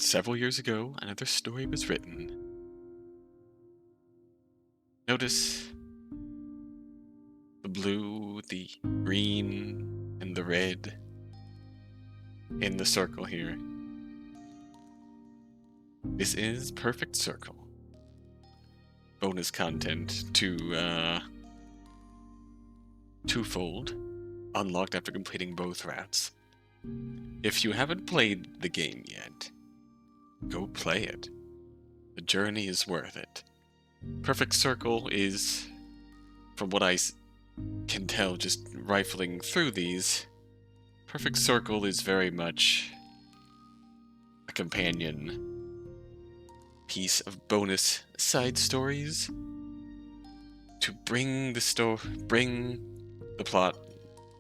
Several years ago, another story was written. Notice the blue, the green, and the red in the circle here. This is Perfect Circle. Bonus content to Twofold, unlocked after completing both routes. If you haven't played the game yet, go play it. The journey is worth it. Perfect Circle is, from what I can tell just rifling through these, Perfect Circle is very much a companion piece of bonus side stories to bring the plot,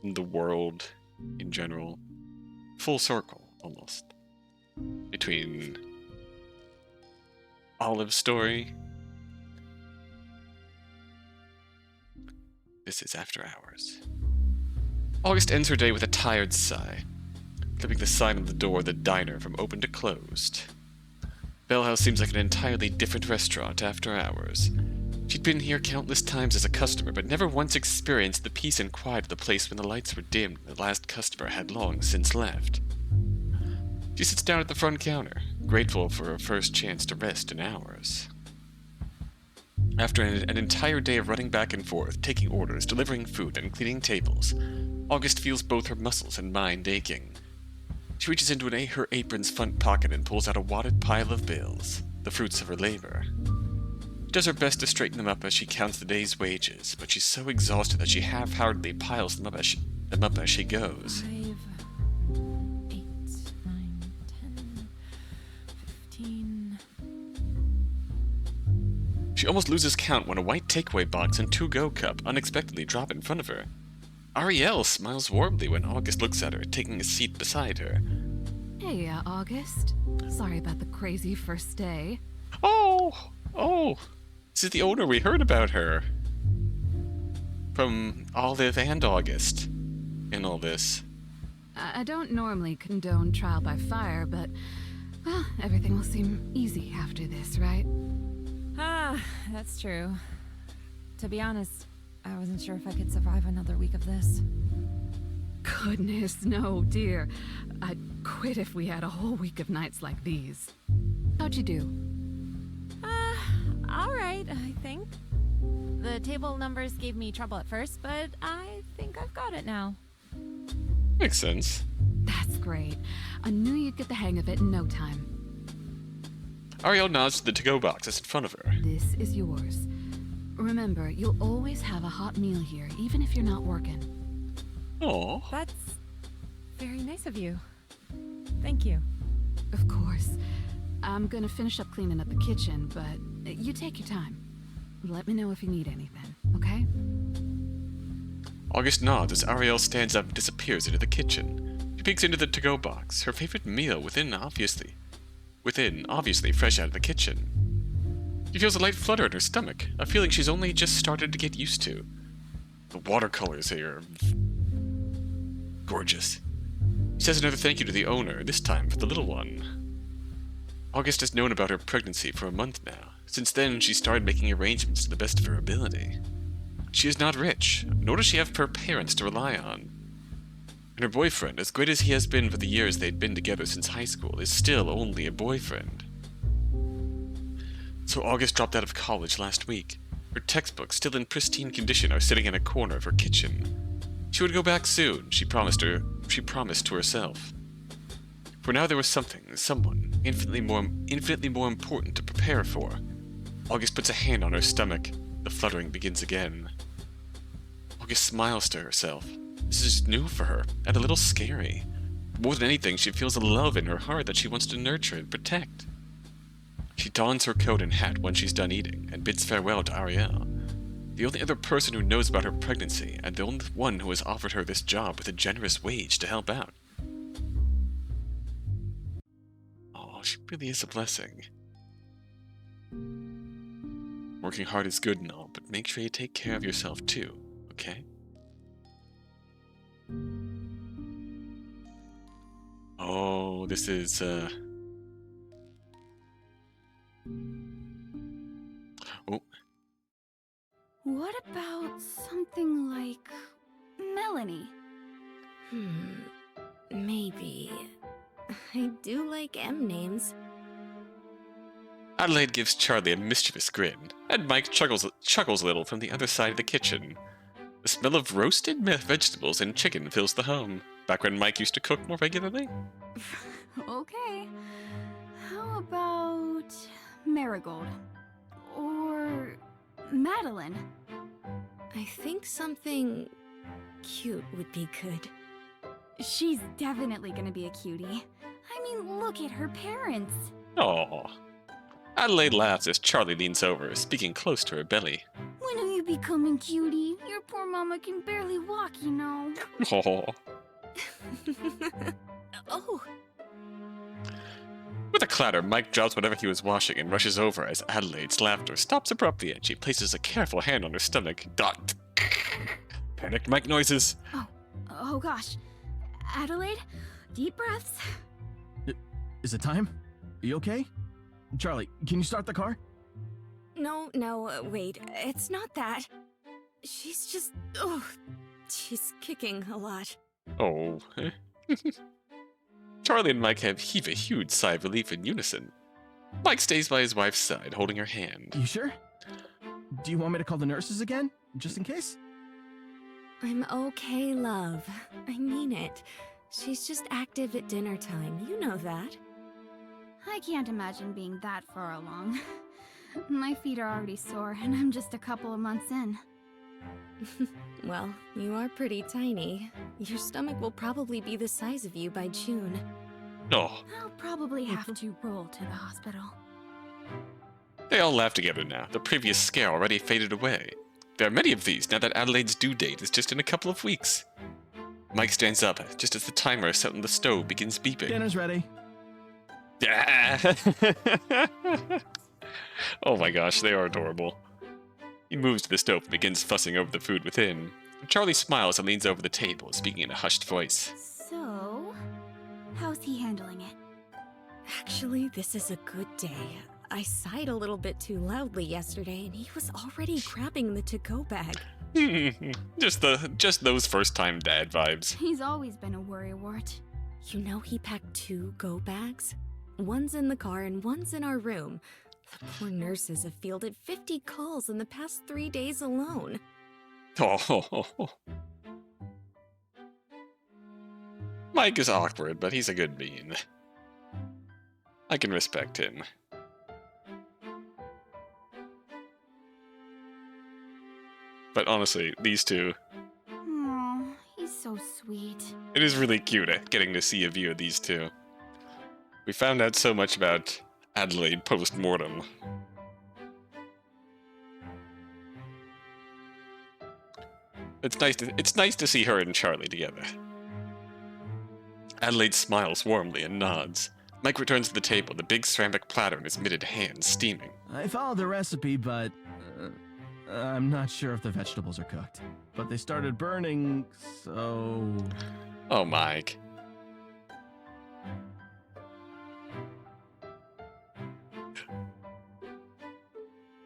and the world in general, full circle almost between Olive's story. This is After Hours. August ends her day with a tired sigh, flipping the sign on the door of the diner from open to closed. Bell House seems like an entirely different restaurant after hours. She'd been here countless times as a customer, but never once experienced the peace and quiet of the place when the lights were dimmed and the last customer had long since left. She sits down at the front counter, grateful for her first chance to rest in hours. After an entire day of running back and forth, taking orders, delivering food, and cleaning tables, August feels both her muscles and mind aching. She reaches into her apron's front pocket and pulls out a wadded pile of bills, the fruits of her labor. She does her best to straighten them up as she counts the day's wages, but she's so exhausted that she half-heartedly piles them up as she goes. 5, 8, 9, 10, 15. She almost loses count when a white takeaway box and to-go cup unexpectedly drop in front of her. Ariel smiles warmly when August looks at her, taking a seat beside her. Hey, August. Sorry about the crazy first day. Oh, this is the owner. We heard about her. From Olive and August in all this. I don't normally condone trial by fire, but, well, everything will seem easy after this, right? Ah, that's true. To be honest, I wasn't sure if I could survive another week of this. Goodness, no, dear. I'd quit if we had a whole week of nights like these. How'd you do? Alright, I think. The table numbers gave me trouble at first, but I think I've got it now. Makes sense. That's great. I knew you'd get the hang of it in no time. Ariel nods to the to-go boxes in front of her. This is yours. Remember, you'll always have a hot meal here, even if you're not working. Oh, That's very nice of you. Thank you. Of course. I'm gonna finish up cleaning up the kitchen, but you take your time. Let me know if you need anything, okay? August nods as Ariel stands up and disappears into the kitchen. She peeks into the to-go box, her favorite meal within, obviously fresh out of the kitchen. She feels a light flutter in her stomach, a feeling she's only just started to get used to. The watercolors here are gorgeous. She says another thank you to the owner, this time for the little one. August has known about her pregnancy for a month now. Since then, she started making arrangements to the best of her ability. She is not rich, nor does she have her parents to rely on. And her boyfriend, as great as he has been for the years they'd been together since high school, is still only a boyfriend. So August dropped out of college last week. Her textbooks, still in pristine condition, are sitting in a corner of her kitchen. She would go back soon, she promised to herself. For now there was someone, infinitely more important to prepare for. August puts a hand on her stomach. The fluttering begins again. August smiles to herself. This is new for her, and a little scary. More than anything, she feels a love in her heart that she wants to nurture and protect. She dons her coat and hat when she's done eating, and bids farewell to Ariel, the only other person who knows about her pregnancy, and the only one who has offered her this job with a generous wage to help out. Oh, she really is a blessing. Working hard is good and all, but make sure you take care of yourself too, okay? Oh, this is, I do like M names. Adelaide gives Charlie a mischievous grin, and Mike chuckles a little from the other side of the kitchen. The smell of roasted vegetables and chicken fills the home, back when Mike used to cook more regularly. Okay. How about Marigold? Or Madeline? I think something cute would be good. She's definitely gonna be a cutie. I mean, look at her parents. Aww. Adelaide laughs as Charlie leans over, speaking close to her belly. When are you becoming cutie? Your poor mama can barely walk, you know. Aww. Oh, With a clatter, Mike drops whatever he was washing and rushes over as Adelaide's laughter stops abruptly and she places a careful hand on her stomach. Dot. Panicked Mike noises. Oh gosh. Adelaide, deep breaths. Is it time? You okay? Charlie, can you start the car? no, wait. It's not that. She's just... she's kicking a lot. Oh. Charlie and Mike heave a huge sigh of relief in unison. Mike stays by his wife's side, holding her hand. You sure? Do you want me to call the nurses again? Just in case? I'm okay, love. I mean it. She's just active at dinner time. You know that. I can't imagine being that far along. My feet are already sore, and I'm just a couple of months in. Well, you are pretty tiny. Your stomach will probably be the size of you by June. Oh. I'll probably have to roll to the hospital. They all laugh together now, the previous scare already faded away. There are many of these now that Adelaide's due date is just in a couple of weeks. Mike stands up just as the timer set on the stove begins beeping. Dinner's ready. Yeah. Oh my gosh, they are adorable. He moves to the stove and begins fussing over the food within. Charlie smiles and leans over the table, speaking in a hushed voice. So, how's he handling it? Actually, this is a good day. I sighed a little bit too loudly yesterday, and he was already grabbing the to-go bag. just those first-time dad vibes. He's always been a worrywart. You know he packed 2 go bags? One's in the car and one's in our room. The poor nurses have fielded 50 calls in the past 3 days alone. Oh. Mike is awkward, but he's a good bean. I can respect him. But honestly, these two, Oh, he's so sweet. it is really cute getting to see a view of these two. We found out so much about Adelaide post-mortem. It's nice to see her and Charlie together. Adelaide smiles warmly and nods. Mike returns to the table, the big ceramic platter in his mitted hands steaming. I followed the recipe, but I'm not sure if the vegetables are cooked. But they started burning, so... Oh, Mike.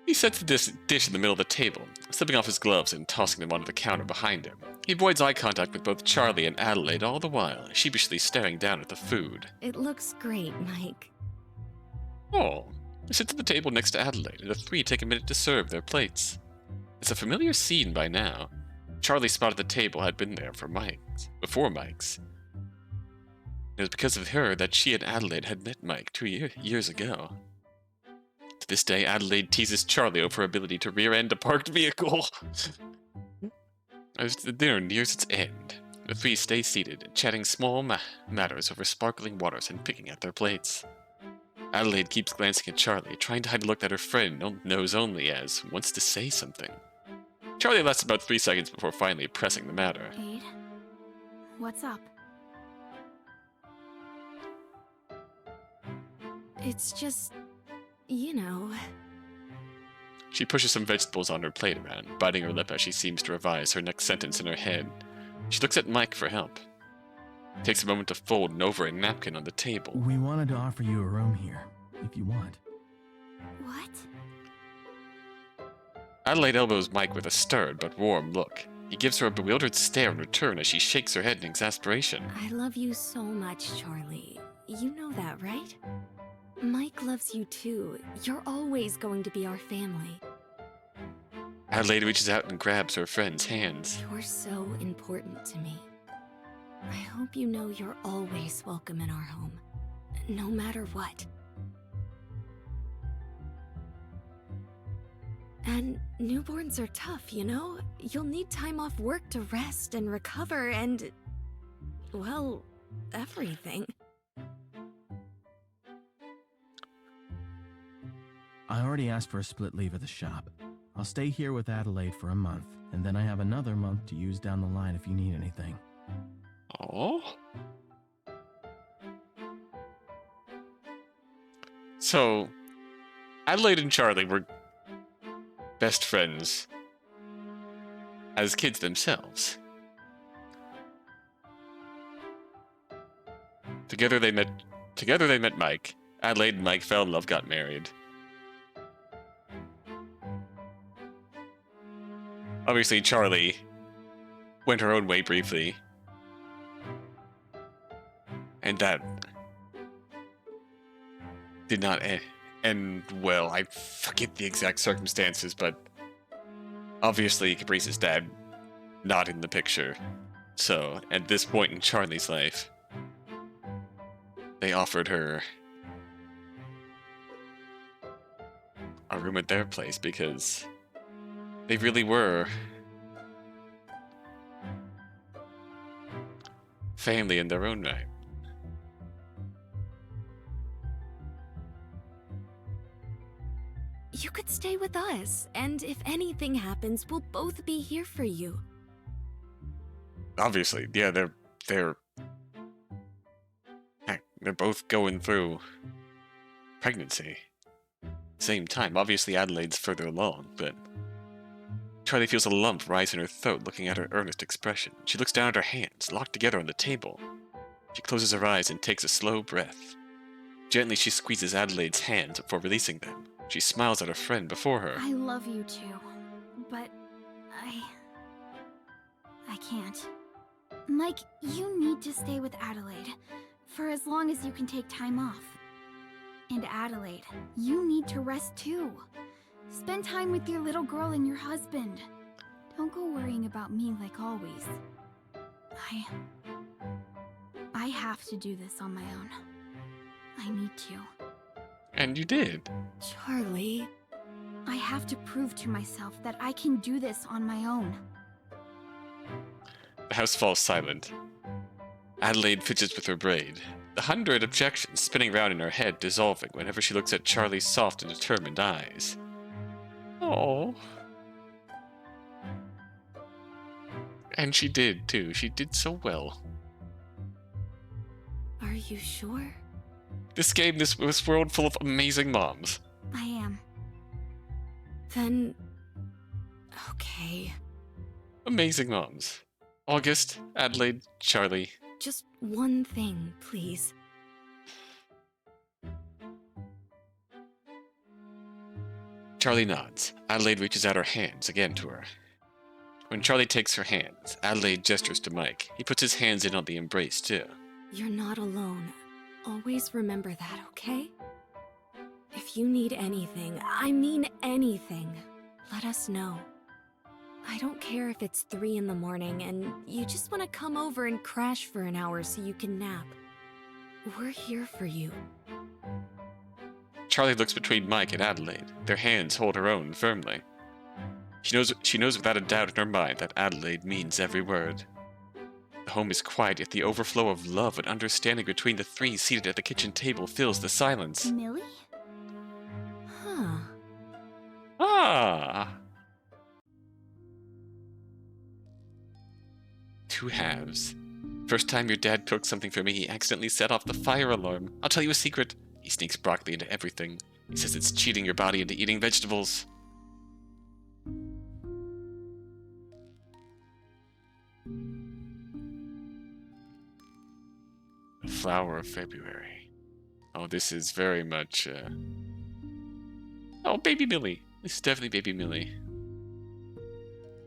He sets the dish in the middle of the table, slipping off his gloves and tossing them onto the counter behind him. He avoids eye contact with both Charlie and Adelaide all the while, sheepishly staring down at the food. It looks great, Mike. Oh. He sits at the table next to Adelaide, and the three take a minute to serve their plates. It's a familiar scene by now. Charlie's spot at the table had been there before Mike's. It was because of her that she and Adelaide had met Mike 2 years ago. To this day, Adelaide teases Charlie over her ability to rear-end a parked vehicle. As the dinner nears its end, the three stay seated, chatting small matters over sparkling waters and picking at their plates. Adelaide keeps glancing at Charlie, trying to hide a look that her friend knows only as wants to say something. Charlie lasts about 3 seconds before finally pressing the matter. Aid? What's up? It's just, you know... She pushes some vegetables on her plate around, biting her lip as she seems to revise her next sentence in her head. She looks at Mike for help. Takes a moment to fold and over a napkin on the table. We wanted to offer you a room here, if you want. What? Adelaide elbows Mike with a stirred but warm look. He gives her a bewildered stare in return as she shakes her head in exasperation. I love you so much, Charlie. You know that, right? Mike loves you too. You're always going to be our family. Adelaide reaches out and grabs her friend's hands. You're so important to me. I hope you know you're always welcome in our home, no matter what. And newborns are tough, you know? You'll need time off work to rest and recover and... well, everything. I already asked for a split leave at the shop. I'll stay here with Adelaide for a month, and then I have another month to use down the line if you need anything. Oh. So, Adelaide and Charlie were best friends as kids themselves. Together they met Mike. Adelaide and Mike fell in love, got married. Obviously, Charlie went her own way briefly. And that did not end well. I forget the exact circumstances, but obviously Caprice's dad not in the picture. So, at this point in Charlie's life, they offered her a room at their place because they really were family in their own right. You could stay with us, and if anything happens, we'll both be here for you. Obviously, yeah, they're both going through pregnancy. Same time. Obviously, Adelaide's further along, but Charlie feels a lump rise in her throat looking at her earnest expression. She looks down at her hands, locked together on the table. She closes her eyes and takes a slow breath. Gently, she squeezes Adelaide's hands before releasing them. She smiles at her friend before her. I love you too, but I can't. Mike, you need to stay with Adelaide for as long as you can take time off. And Adelaide, you need to rest too. Spend time with your little girl and your husband. Don't go worrying about me like always. I have to do this on my own. I need to. And you did. Charlie... I have to prove to myself that I can do this on my own. The house falls silent. Adelaide fidgets with her braid, the 100 objections spinning round in her head dissolving whenever she looks at Charlie's soft and determined eyes. Oh. And she did, too. She did so well. Are you sure? This world full of amazing moms. I am. Then... okay. Amazing moms. August, Adelaide, Charlie. Just one thing, please. Charlie nods. Adelaide reaches out her hands again to her. When Charlie takes her hands, Adelaide gestures to Mike. He puts his hands in on the embrace, too. You're not alone. Always remember that, okay? If you need anything, I mean anything, let us know. I don't care if it's 3 in the morning and you just want to come over and crash for an hour so you can nap. We're here for you. Charlie looks between Mike and Adelaide. Their hands hold her own firmly. She knows without a doubt in her mind that Adelaide means every word. The home is quiet, yet the overflow of love and understanding between the three seated at the kitchen table fills the silence. Millie? Huh. Ah! Two halves. First time your dad cooked something for me, he accidentally set off the fire alarm. I'll tell you a secret. He sneaks broccoli into everything. He says it's cheating your body into eating vegetables. The flower of February. Oh, this is very much, Oh, baby Millie. This is definitely baby Millie.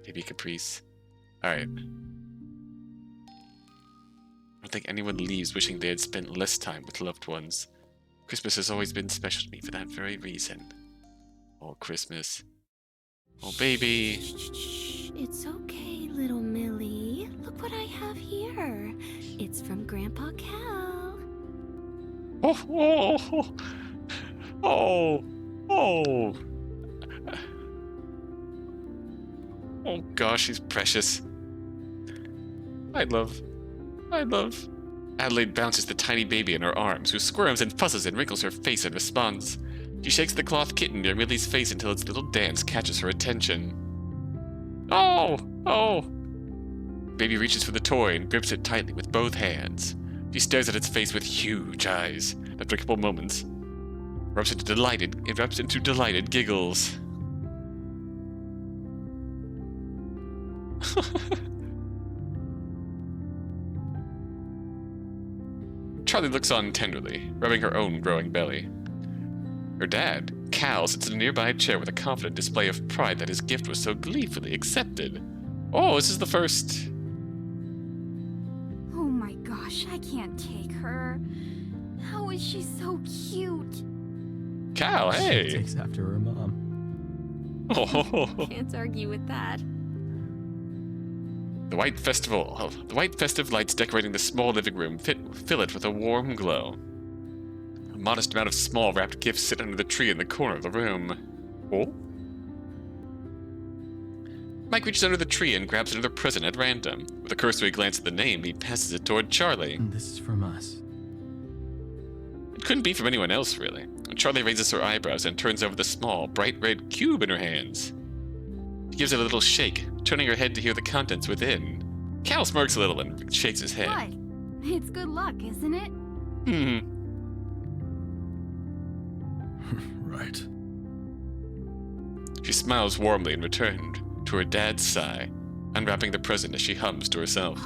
Baby Caprice. Alright. I don't think anyone leaves wishing they had spent less time with loved ones. Christmas has always been special to me for that very reason. Oh, Christmas. Oh, baby. Shh. It's okay, little Millie. Look what I have here. It's from Grandpa Cal. Oh, oh, oh, oh. Oh gosh, he's precious. I love. Adelaide bounces the tiny baby in her arms, who squirms and fusses and wrinkles her face in response. She shakes the cloth kitten near Millie's face until its little dance catches her attention. Oh! Oh! Baby reaches for the toy and grips it tightly with both hands. She stares at its face with huge eyes. After a couple moments, erupts into delighted giggles. Charlie looks on tenderly, rubbing her own growing belly. Her dad, Cal, sits in a nearby chair with a confident display of pride that his gift was so gleefully accepted. Oh, this is the first... Oh my gosh, I can't take her. How is she so cute? Cal, She hey! takes after her mom. Oh, Can't argue with that. the white festive lights decorating the small living room fill it with a warm glow. A modest amount of small wrapped gifts sit under the tree in the corner of the room. Oh? Mike reaches under the tree and grabs another present at random. With a cursory glance at the name, he passes it toward Charlie. This is from us. It couldn't be from anyone else, really. Charlie raises her eyebrows and turns over the small, bright red cube in her hands. She gives it a little shake, turning her head to hear the contents within. Cal smirks a little and shakes his head. What? It's good luck, isn't it? Right. She smiles warmly in return to her dad's sigh, unwrapping the present as she hums to herself.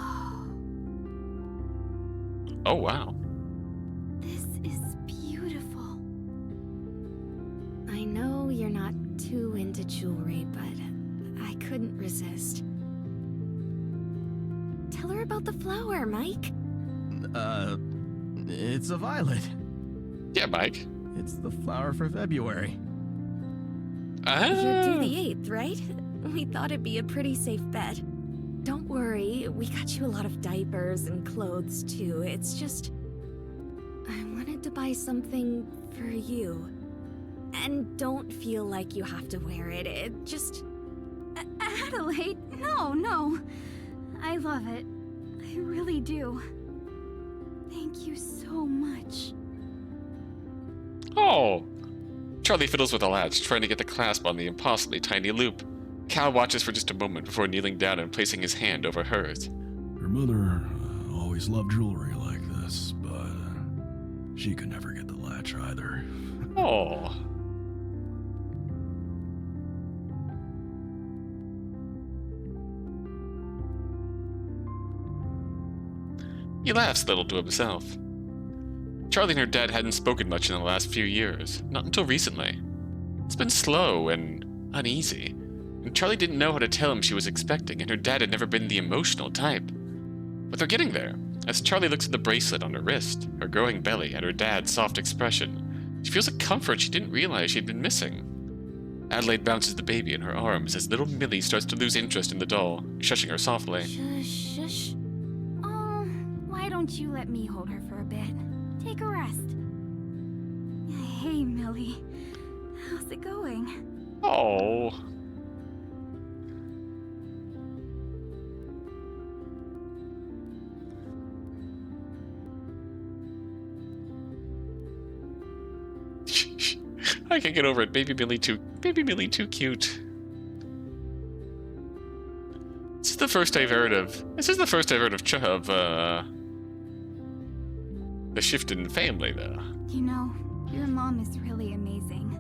Oh, wow. This is beautiful. I know you're not too into jewelry, but I couldn't resist. Tell her about the flower, Mike. It's a violet. Yeah, Mike. It's the flower for February. You're due the 8th, right? We thought it'd be a pretty safe bet. Don't worry, we got you a lot of diapers and clothes too. It's just... I wanted to buy something for you. And don't feel like you have to wear it. It just... Adelaide, no. I love it. I really do. Thank you so much. Oh! Charlie fiddles with the latch, trying to get the clasp on the impossibly tiny loop. Cal watches for just a moment before kneeling down and placing his hand over hers. Her mother always loved jewelry like this, but she could never get the latch either. Oh. He laughs a little to himself. Charlie and her dad hadn't spoken much in the last few years, not until recently. It's been slow and uneasy, and Charlie didn't know how to tell him she was expecting, and her dad had never been the emotional type. But they're getting there. As Charlie looks at the bracelet on her wrist, her growing belly, and her dad's soft expression, she feels a comfort she didn't realize she'd been missing. Adelaide bounces the baby in her arms as little Millie starts to lose interest in the doll, shushing her softly. Shush. Oh, why don't you let me hold her for a bit? Take a rest. Hey, Millie. How's it going? Oh. I can't get over it. Baby Millie too cute. This is the first I've heard of the shift in family, though. You know, your mom is really amazing.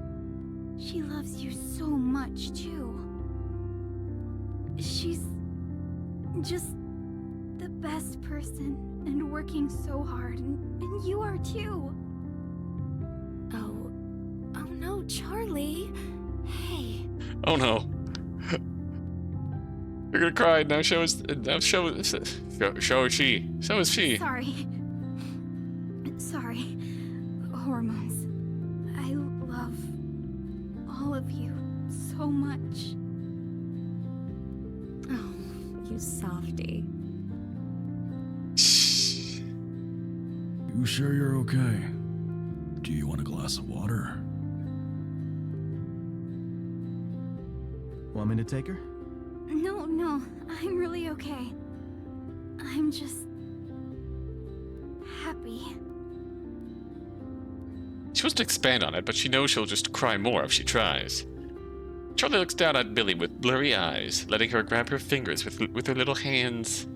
She loves you so much, too. She's just the best person and working so hard, and you are too. Oh no, Charlie. Hey. Oh no. You're gonna cry now. Show us. Now show she. So is she. Sorry. Sorry. Hormones. I love all of you so much. Oh, you softy. You sure you're okay? Do you want a glass of water? Want me to take her? No, I'm really okay. I'm just happy. She wants to expand on it, but she knows she'll just cry more if she tries. Charlie looks down at Billy with blurry eyes, letting her grab her fingers with her little hands.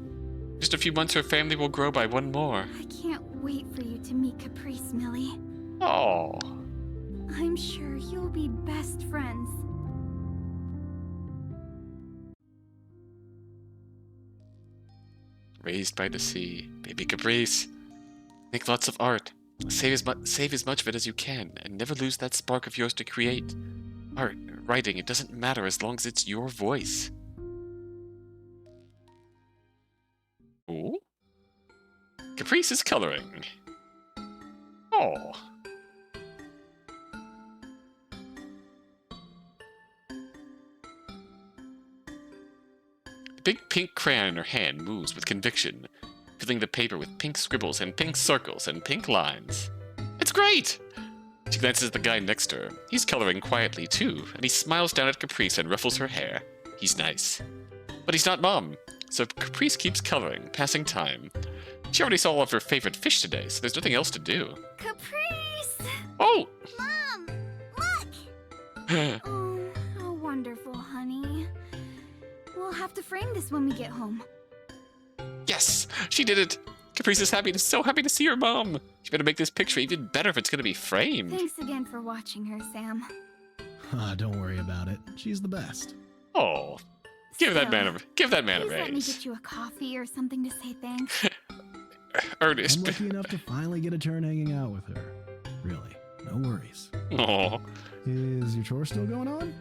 Just a few months, her family will grow by one more. I can't wait for you to meet Caprice, Millie. Oh. I'm sure you'll be best friends. Raised by the sea, baby Caprice. Make lots of art. Save as much of it as you can, and never lose that spark of yours to create. Art, writing, it doesn't matter as long as it's your voice. Ooh? Caprice is coloring. Oh. The big pink crayon in her hand moves with conviction, filling the paper with pink scribbles and pink circles and pink lines. It's great! She glances at the guy next to her. He's coloring quietly too, and he smiles down at Caprice and ruffles her hair. He's nice. But he's not Mom, so Caprice keeps coloring, passing time. She already saw all of her favorite fish today, so there's nothing else to do. Caprice! Oh! Mom! Look! Oh, how wonderful, honey. We'll have to frame this when we get home. Yes! She did it! Caprice is so happy to see her mom! She better make this picture even better if it's gonna be framed. Thanks again for watching her, Sam. Don't worry about it. She's the best. Oh. Give that man a Please let me raise. get you a coffee or something to say thanks. Ernest. I'm lucky enough to finally get a turn hanging out with her. Really, no worries. Oh. Is your chore still going on?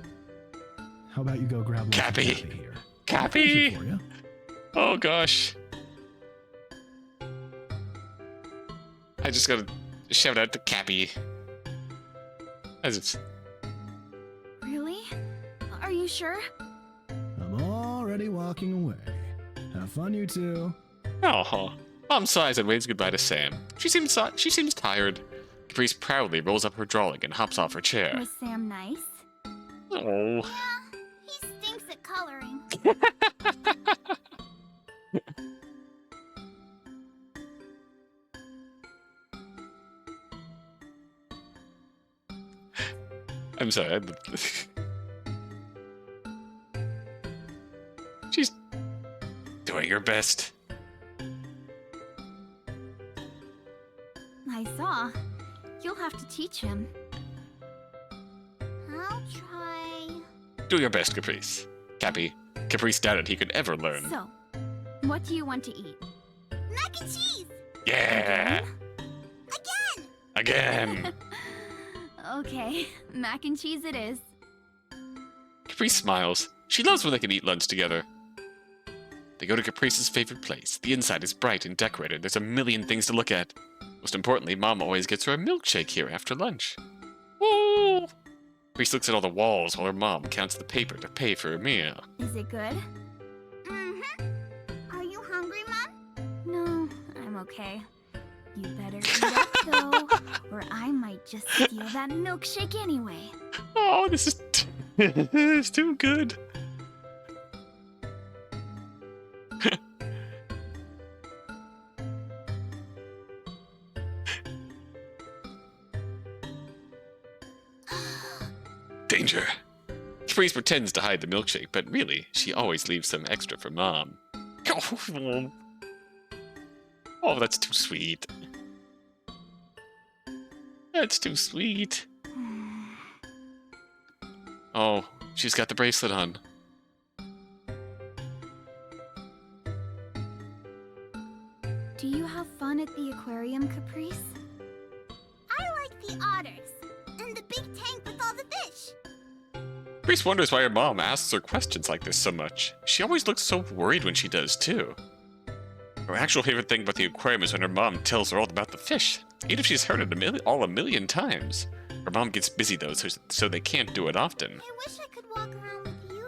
How about you go grab lunch with Cappy. here? Cappy! For you. Oh gosh. I just gotta shout out to Cappy. As it's... Really? Are you sure? I'm already walking away. Have fun, you two. Oh. Mom sighs and waves goodbye to Sam. She seems tired. Caprice proudly rolls up her drawing and hops off her chair. Was Sam nice? Oh. He stinks at coloring. I'm sorry. She's doing her best. I saw. You'll have to teach him. I'll try. Do your best, Caprice. Caprice doubted he could ever learn. So, what do you want to eat? Mac and cheese! Yeah! Again! Again! Okay, mac and cheese it is. Caprice smiles. She loves when they can eat lunch together. They go to Caprice's favorite place. The inside is bright and decorated. There's a million things to look at. Most importantly, Mom always gets her a milkshake here after lunch. Woo! Caprice looks at all the walls while her mom counts the paper to pay for her meal. Is it good? Mm-hmm. Are you hungry, Mom? No, I'm okay. You better eat up, though, or I might just steal that milkshake anyway. Oh, this is it's too good. Danger. Caprice pretends to hide the milkshake, but really, she always leaves some extra for Mom. Oh, that's too sweet. That's too sweet. Oh, she's got the bracelet on. Do you have fun at the aquarium, Caprice? I like the otters and the big tank with all the fish. Grace wonders why her mom asks her questions like this so much. She always looks so worried when she does, too. Her actual favorite thing about the aquarium is when her mom tells her all about the fish, even if she's heard it a million times. Her mom gets busy, though, so they can't do it often. I wish I could walk around with you,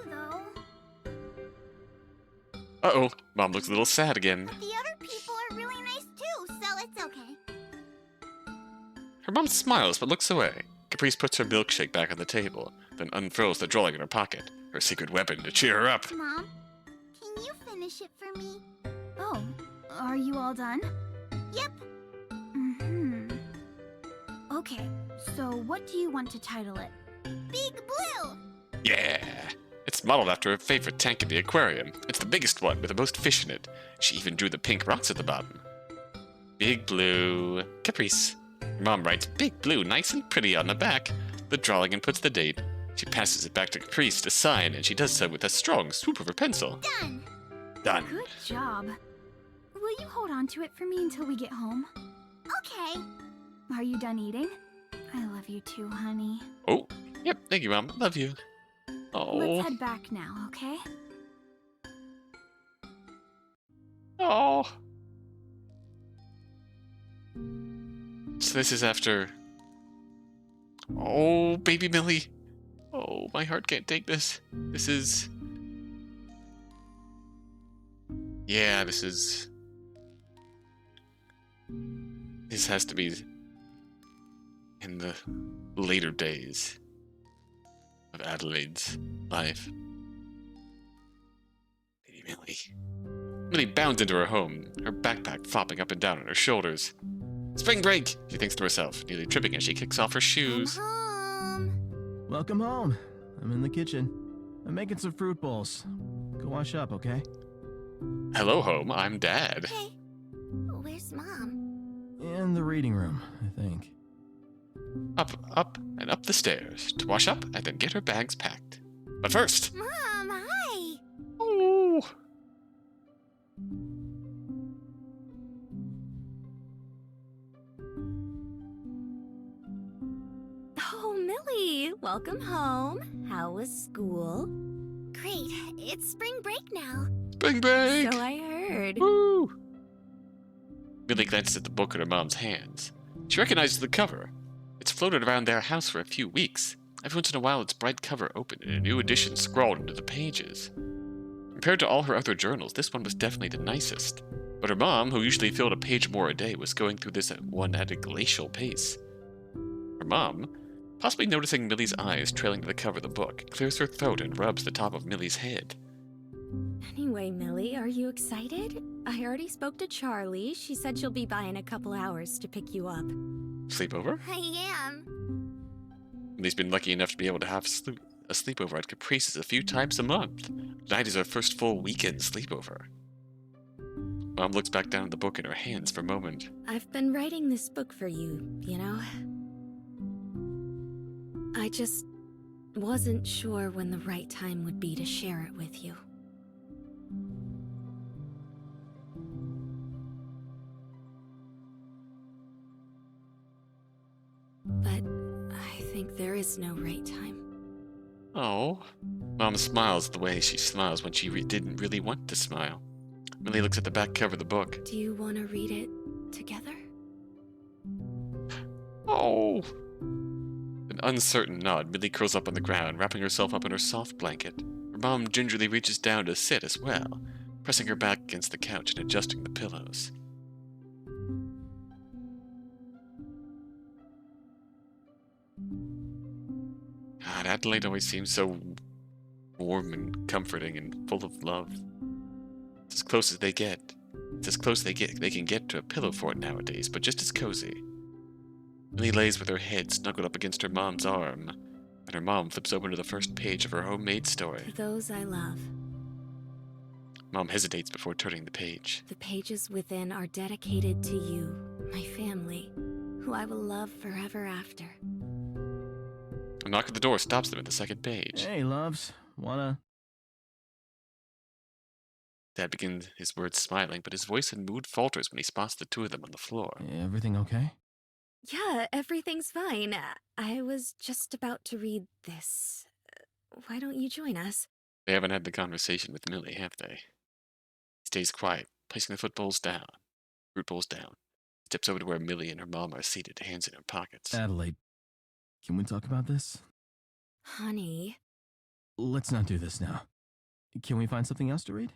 though. Uh-oh, Mom looks a little sad again. The other people are really nice, too, so it's okay. Her mom smiles but looks away. Caprice puts her milkshake back on the table, then unfurls the drawing in her pocket, her secret weapon to cheer her up. Mom, can you finish it for me? Oh, are you all done? Yep. Okay, so what do you want to title it? Big Blue! Yeah! It's modeled after her favorite tank in the aquarium. It's the biggest one with the most fish in it. She even drew the pink rocks at the bottom. Big Blue. Caprice. Mom writes Big Blue nice and pretty on the back, the drawing, and puts the date. She passes it back to Caprice to sign, and she does so with a strong swoop of her pencil. Done! Done. Good job. Will you hold on to it for me until we get home? Okay. Are you done eating? I love you too, honey. Oh, yep, thank you, Mom. Love you. Oh. Let's head back now, okay? Oh. So this is after... Oh, baby Millie. Oh, my heart can't take this. This is... Yeah, this is... This has to be in the later days of Adelaide's life. Baby Millie. Millie bounds into her home, her backpack flopping up and down on her shoulders. Spring break, she thinks to herself, nearly tripping as she kicks off her shoes. I'm home. Welcome home. I'm in the kitchen. I'm making some fruit bowls. Go wash up, okay? Hello, home. I'm Dad. Hey, where's Mom? In the reading room, I think. Up, and up the stairs to wash up and then get her bags packed. But first... Mom, hi! Oh... Oh, Millie, welcome home. How was school? Great, it's spring break now. Spring break! So I heard. Woo! Millie glances at the book in her mom's hands. She recognizes the cover. It's floated around their house for a few weeks. Every once in a while, its bright cover opened and a new edition scrawled into the pages. Compared to all her other journals, this one was definitely the nicest. But her mom, who usually filled a page more a day, was going through this one at a glacial pace. Her mom, possibly noticing Millie's eyes trailing to the cover of the book, clears her throat and rubs the top of Millie's head. Anyway, Millie, are you excited? I already spoke to Charlie. She said she'll be by in a couple hours to pick you up. Sleepover? I am. Millie's been lucky enough to be able to have a sleepover at Caprice's a few times a month. Tonight is her first full weekend sleepover. Mom looks back down at the book in her hands for a moment. I've been writing this book for you, you know? I just wasn't sure when the right time would be to share it with you. But I think there is no right time. Oh. Mom smiles the way she smiles when she didn't really want to smile. Millie looks at the back cover of the book. Do you want to read it together? Oh. An uncertain nod, Millie curls up on the ground, wrapping herself up in her soft blanket. Her mom gingerly reaches down to sit as well, pressing her back against the couch and adjusting the pillows. God, Adelaide always seems so warm and comforting and full of love. It's as close as they get. It's as close they can get to a pillow fort nowadays, but just as cozy. Millie lays with her head snuggled up against her mom's arm, and her mom flips open to the first page of her homemade story. To those I love. Mom hesitates before turning the page. The pages within are dedicated to you, my family, who I will love forever after. A knock at the door stops them at the second page. Hey, loves. Wanna... Dad begins his words smiling, but his voice and mood falters when he spots the two of them on the floor. Everything okay? Yeah, everything's fine. I was just about to read this. why don't you join us? They haven't had the conversation with Millie, have they? Stays quiet, placing the fruit bowls down. Steps over to where Millie and her mom are seated, hands in her pockets. Adelaide, can we talk about this? Honey. Let's not do this now. Can we find something else to read?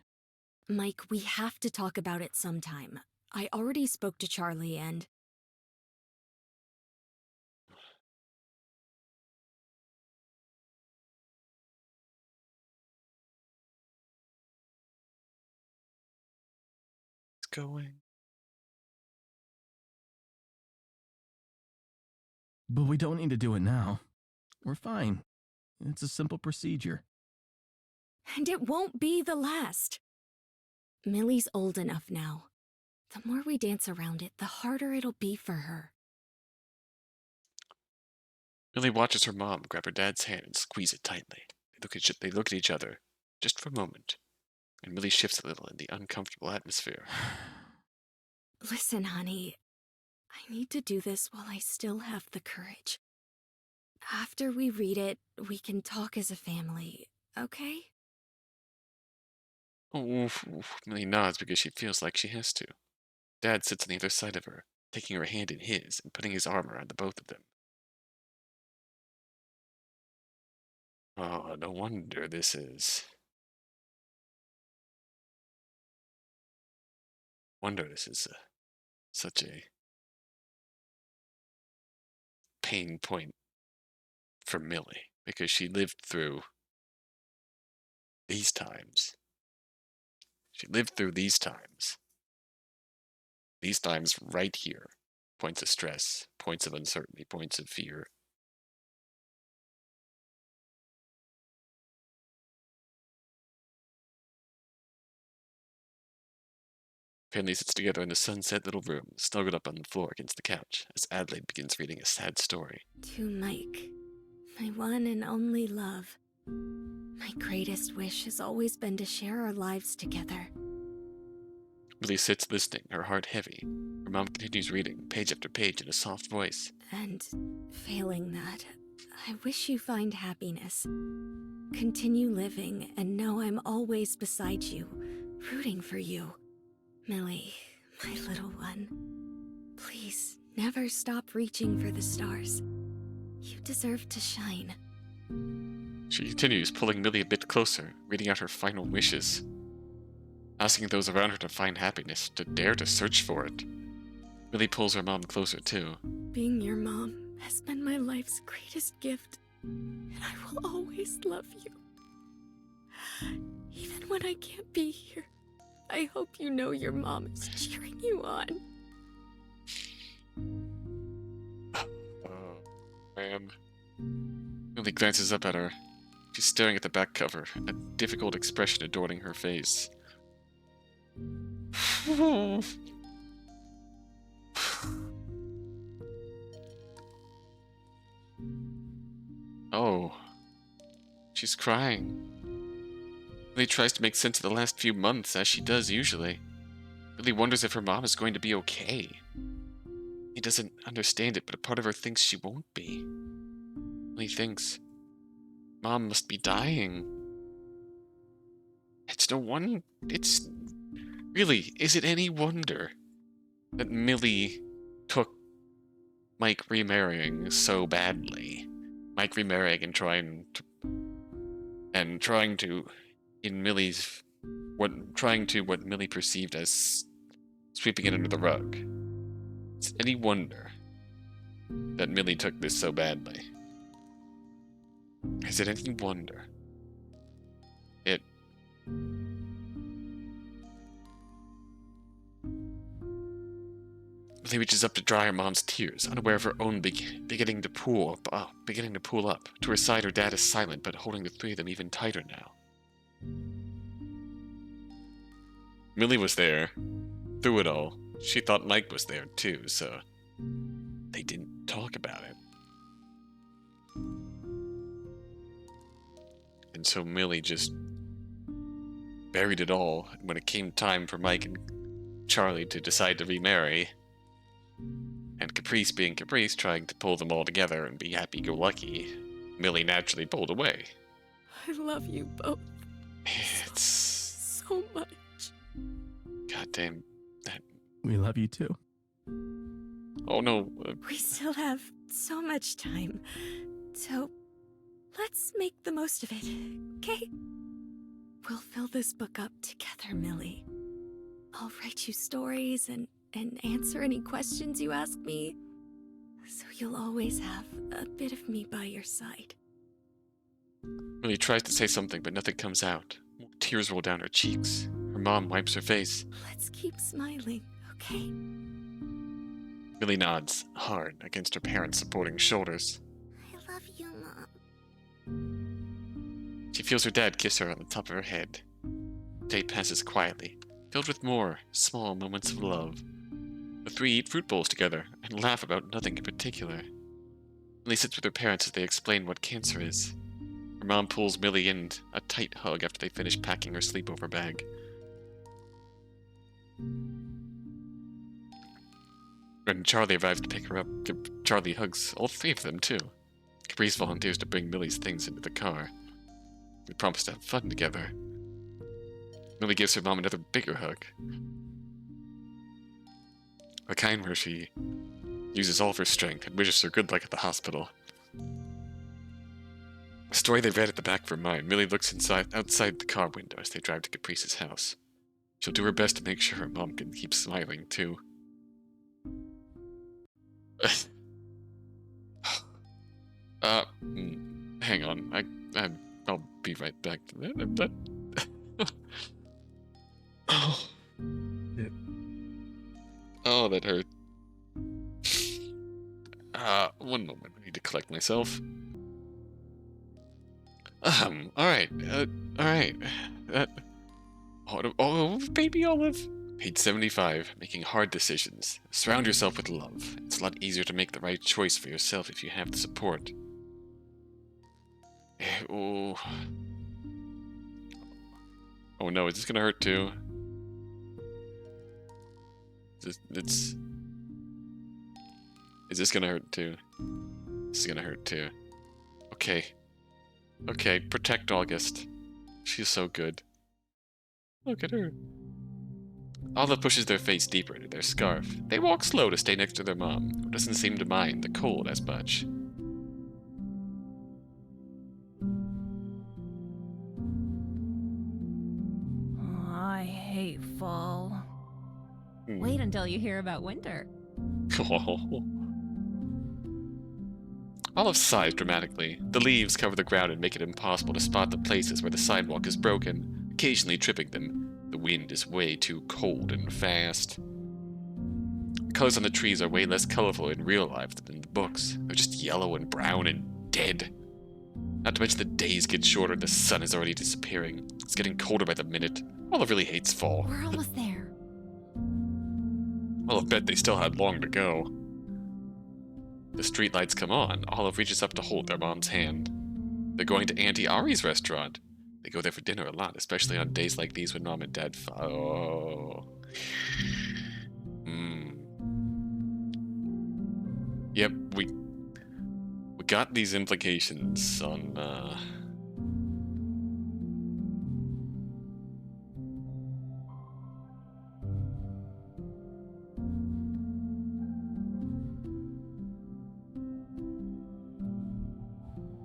Mike, we have to talk about it sometime. I already spoke to Charlie and... It's going. But we don't need to do it now. We're fine. It's a simple procedure. And it won't be the last. Millie's old enough now. The more we dance around it, the harder it'll be for her. Millie watches her mom grab her dad's hand and squeeze it tightly. They look at each other, just for a moment, and Millie shifts a little in the uncomfortable atmosphere. Listen, honey. I need to do this while I still have the courage. After we read it, we can talk as a family, okay? Millie nods because she feels like she has to. Dad sits on the other side of her, taking her hand in his and putting his arm around the both of them. Oh, no wonder this is... such a pain point for Millie, because she lived through these times. These times right here. Points of stress, points of uncertainty, points of fear. Family sits together in a sunset little room, snuggled up on the floor against the couch, as Adelaide begins reading a sad story. To Mike, my one and only love. My greatest wish has always been to share our lives together. Millie sits listening, her heart heavy. Her mom continues reading, page after page, in a soft voice. And failing that, I wish you find happiness. Continue living and know I'm always beside you, rooting for you. Millie, my little one, please never stop reaching for the stars. You deserve to shine. She continues, pulling Millie a bit closer, reading out her final wishes. Asking those around her to find happiness, to dare to search for it. Millie pulls her mom closer too. Being your mom has been my life's greatest gift, and I will always love you. Even when I can't be here, I hope you know your mom is cheering you on. Oh, man. Millie glances up at her. She's staring at the back cover, a difficult expression adorning her face. Oh. She's crying. Millie tries to make sense of the last few months, as she does usually. Millie wonders if her mom is going to be okay. He doesn't understand it, but a part of her thinks she won't be. Millie thinks, Mom must be dying. It's no wonder. Really, is it any wonder that Millie took Mike remarrying so badly? Mike remarrying and trying to, in Millie's, what Millie perceived as sweeping it under the rug. Is it any wonder that Millie took this so badly? Is it any wonder? Millie reaches up to dry her mom's tears, unaware of her own beginning to pool up. To her side, her dad is silent, but holding the three of them even tighter now. Millie was there, through it all. She thought Mike was there too, so they didn't talk about it. And so Millie just buried it all, and when it came time for Mike and Charlie to decide to remarry, and Caprice being Caprice, trying to pull them all together and be happy-go-lucky, Millie naturally pulled away. I love you both It's... so much. Goddamn. We love you too. Oh no. We still have so much time, so let's make the most of it, okay? We'll fill this book up together, Millie. I'll write you stories and answer any questions you ask me, so you'll always have a bit of me by your side. Millie tries to say something, but nothing comes out. Tears roll down her cheeks. Her mom wipes her face. Let's keep smiling, okay? Millie nods, hard, against her parents' supporting shoulders. I love you, Mom. She feels her dad kiss her on the top of her head. The day passes quietly, filled with more small moments of love. The three eat fruit bowls together and laugh about nothing in particular. Millie sits with her parents as they explain what cancer is. Her mom pulls Millie in a tight hug after they finish packing her sleepover bag. When Charlie arrives to pick her up, Charlie hugs all three of them too. Caprice volunteers to bring Millie's things into the car. They promise to have fun together. Millie gives her mom another bigger hug. A kind where she uses all of her strength and wishes her good luck at the hospital. A story they read at the back of her mind, Millie looks outside the car window as they drive to Caprice's house. She'll do her best to make sure her mom can keep smiling, too. Hang on. I'll be right back to that. Oh, that hurt. One moment. I need to collect myself. Alright. Baby Olive. Page 75. Making hard decisions. Surround yourself with love. It's a lot easier to make the right choice for yourself if you have the support. Oh no, is this gonna hurt too? Is this gonna hurt too? This is gonna hurt too. Okay. Okay, protect August. She's so good. Look at her. Olive pushes their face deeper into their scarf. They walk slow to stay next to their mom, who doesn't seem to mind the cold as much. I hate fall. Wait until you hear about winter. Olive sighs dramatically. The leaves cover the ground and make it impossible to spot the places where the sidewalk is broken, occasionally tripping them. The wind is way too cold and fast. The colors on the trees are way less colorful in real life than in the books. They're just yellow and brown and dead. Not to mention the days get shorter and the sun is already disappearing. It's getting colder by the minute. Olive really hates fall. We're almost there. Well, I bet they still had long to go. The streetlights come on. Olive reaches up to hold their mom's hand. They're going to Auntie Ari's restaurant. They go there for dinner a lot, especially on days like these when Mom and Dad Yep, we got these implications on,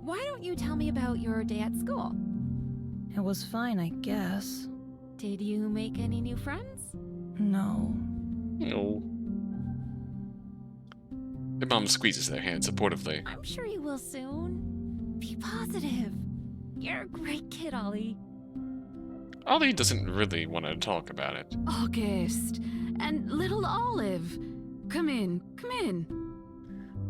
Why don't you tell me about your day at school? It was fine, I guess. Did you make any new friends? No. No. Their mom squeezes their hand supportively. I'm sure you will soon. Be positive. You're a great kid, Ollie. Ollie doesn't really want to talk about it. August. And little Olive. Come in, come in.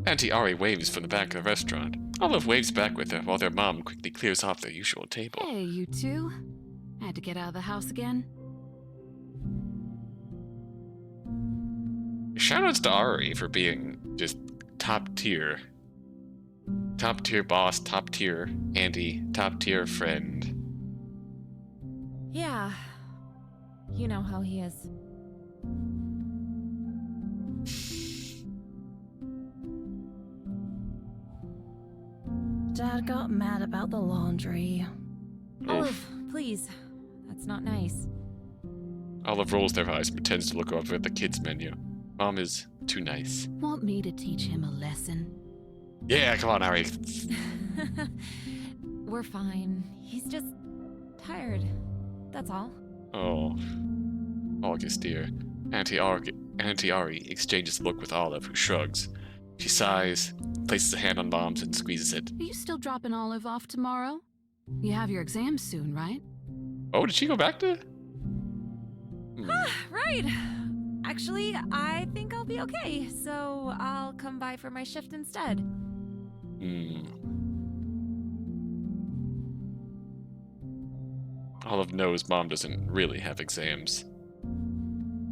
Auntie Ari waves from the back of the restaurant. Olive waves back with her while their mom quickly clears off their usual table. Hey, you two. Had to get out of the house again? Shoutouts to Ari for being just top tier. Top tier boss, top tier auntie, top tier friend. Yeah. You know how he is. Dad got mad about the laundry. Olive, please. That's not nice. Olive rolls their eyes and pretends to look over at the kids' menu. Mom is too nice. Want me to teach him a lesson? Yeah, come on, Harry. We're fine. He's just tired. That's all. Oh, August, dear. Auntie Ari exchanges a look with Olive, who shrugs. She sighs, places a hand on Mom's, and squeezes it. Are you still dropping Olive off tomorrow? You have your exams soon, right? Oh, did she go back to? Right. Actually, I think I'll be okay, so I'll come by for my shift instead. Olive knows Mom doesn't really have exams.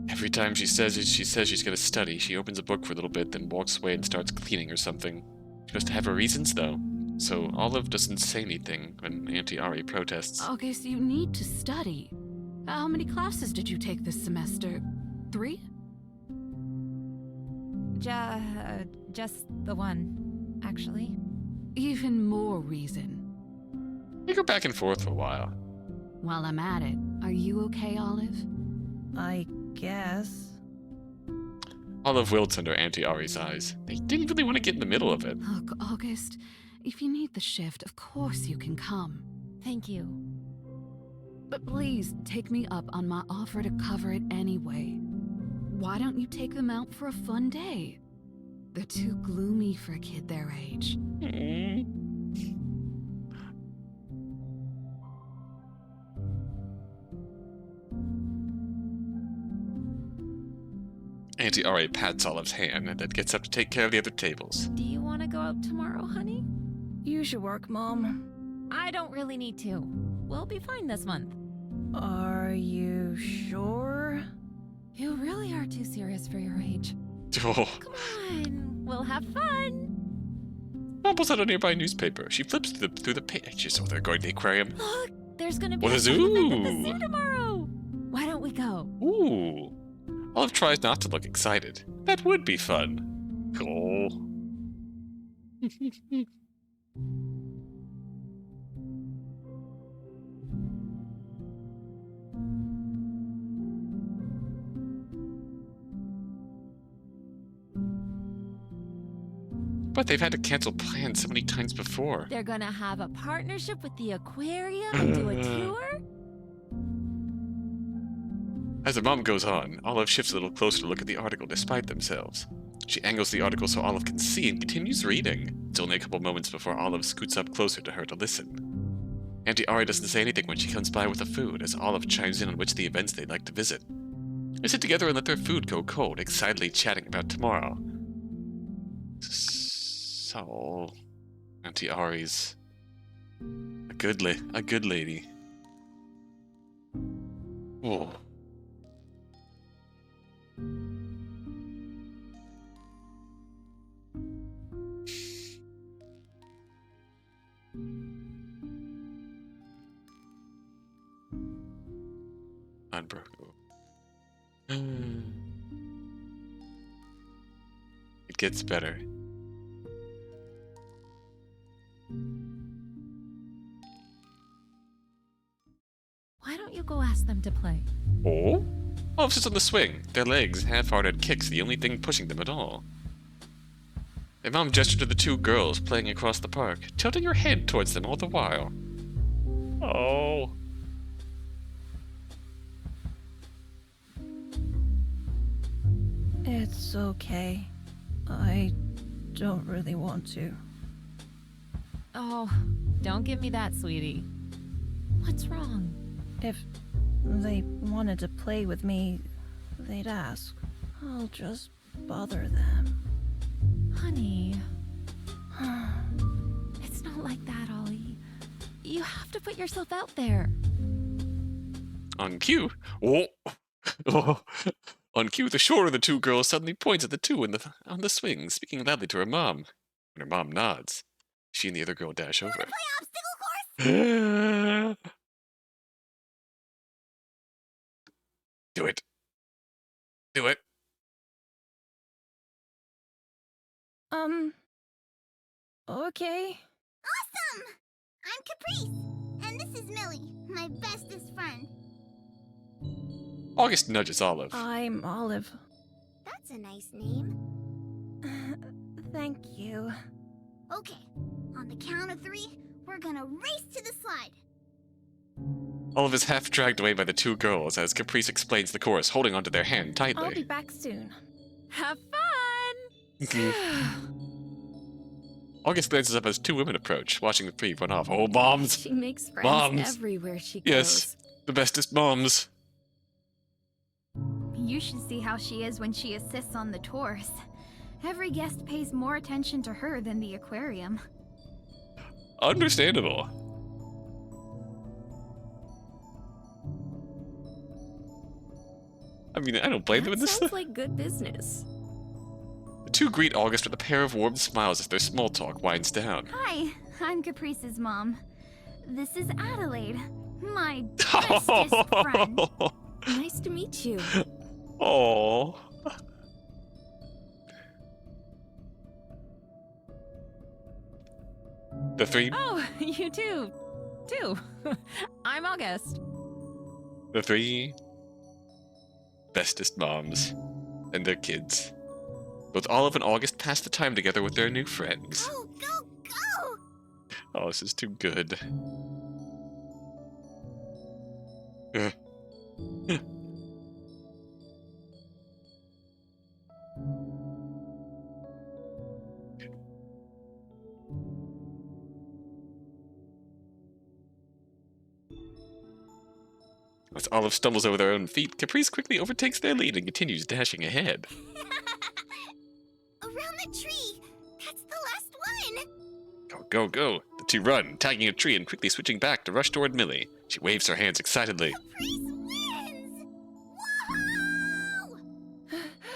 Every time she says she's gonna study, she opens a book for a little bit, then walks away and starts cleaning or something. She must have her reasons, though. So Olive doesn't say anything when Auntie Ari protests. Okay, so you need to study. How many classes did you take this semester? 3? Just the one, actually. Even more reason. They go back and forth for a while. While I'm at it, are you okay, Olive? I guess. Olive wilts under Auntie Ari's eyes. They didn't really want to get in the middle of it. Look, August, if you need the shift, of course you can come. Thank you. But please, take me up on my offer to cover it anyway. Why don't you take them out for a fun day? They're too gloomy for a kid their age. Auntie Ari pats Olive's hand and then gets up to take care of the other tables. Do you want to go out tomorrow, honey? You should work, Mom. I don't really need to. We'll be fine this month. Are you sure? You really are too serious for your age. Oh. Come on, we'll have fun. Mom pulls out a nearby newspaper. She flips through the pages. Oh, they're going to the aquarium. Look, there's gonna be What a a fun event at the zoo. zoo tomorrow. Why don't we go? Ooh. Olive tries not to look excited. That would be fun. Cool. But they've had to cancel plans so many times before. They're gonna have a partnership with the aquarium and do a tour? As the mom goes on, Olive shifts a little closer to look at the article despite themselves. She angles the article so Olive can see and continues reading. It's only a couple moments before Olive scoots up closer to her to listen. Auntie Ari doesn't say anything when she comes by with the food, as Olive chimes in on which of the events they'd like to visit. They sit together and let their food go cold, excitedly chatting about tomorrow. So, Auntie Ari's a good lady. Whoa. Unbroken. It gets better. Why don't you go ask them to play? Oh? Olive sits on the swing, their legs, half-hearted kicks the only thing pushing them at all. Their mom gestured to the two girls playing across the park, tilting her head towards them all the while. Oh. It's okay. I don't really want to. Oh, don't give me that, sweetie. What's wrong? If they wanted to play with me, they'd ask. I'll just bother them. Honey. It's not like that, Ollie. You have to put yourself out there. On cue, oh. On cue, the shorter of the two girls suddenly points at the two on the swing, speaking loudly to her mom. When her mom nods, she and the other girl dash over. Play obstacle course? Do it. Do it. Okay. Awesome! I'm Caprice, and this This is Millie, my bestest friend. August nudges Olive. I'm Olive. That's a nice name. Thank you. Okay, on the count of 3, we're gonna race to the slide. Olive is half dragged away by the two girls as Caprice explains the course, holding onto their hand tightly. I'll be back soon. Have fun! August glances up as two women approach, watching the three run off. Oh, moms! She makes friends Moms. everywhere she goes. Yes, the bestest moms. You should see how she is when she assists on the tours. Every guest pays more attention to her than the aquarium. Understandable. I mean, I don't blame them in That this. sounds like good business. The two greet August with a pair of warm smiles as their small talk winds down. Hi, I'm Caprice's mom. This is Adelaide, my bestest friend. Nice to meet you. Oh. The three. Oh, you too. I'm August. The three bestest moms and their kids. Both Olive and August pass the time together with their new friends. Go, go, go! Oh, this is too good. Ugh. As Olive stumbles over their own feet, Caprice quickly overtakes their lead and continues dashing ahead. Around the tree! That's the last one! Go, go, go! The two run, tagging a tree and quickly switching back to rush toward Millie. She waves her hands excitedly. Caprice wins!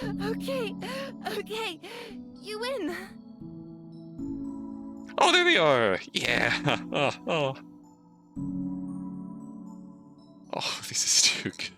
Whoa! Okay, you win. Oh, there they are! Yeah! Oh. Oh, this is too good.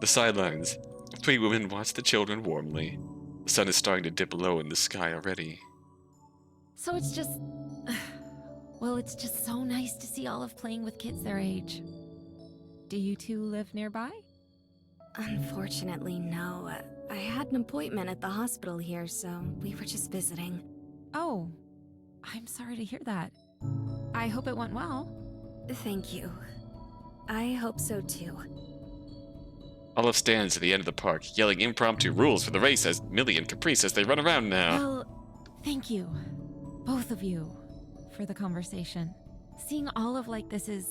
The sidelines. Three women watch the children warmly. The sun is starting to dip low in the sky already. So it's just... Well, it's just so nice to see Olive playing with kids their age. Do you two live nearby? Unfortunately, no. I had an appointment at the hospital here, so we were just visiting. Oh, I'm sorry to hear that. I hope it went well. Thank you. I hope so too. Olive stands at the end of the park, yelling impromptu rules for the race as Millie and Caprice as they run around now. Well, thank you, both of you, for the conversation. Seeing Olive like this is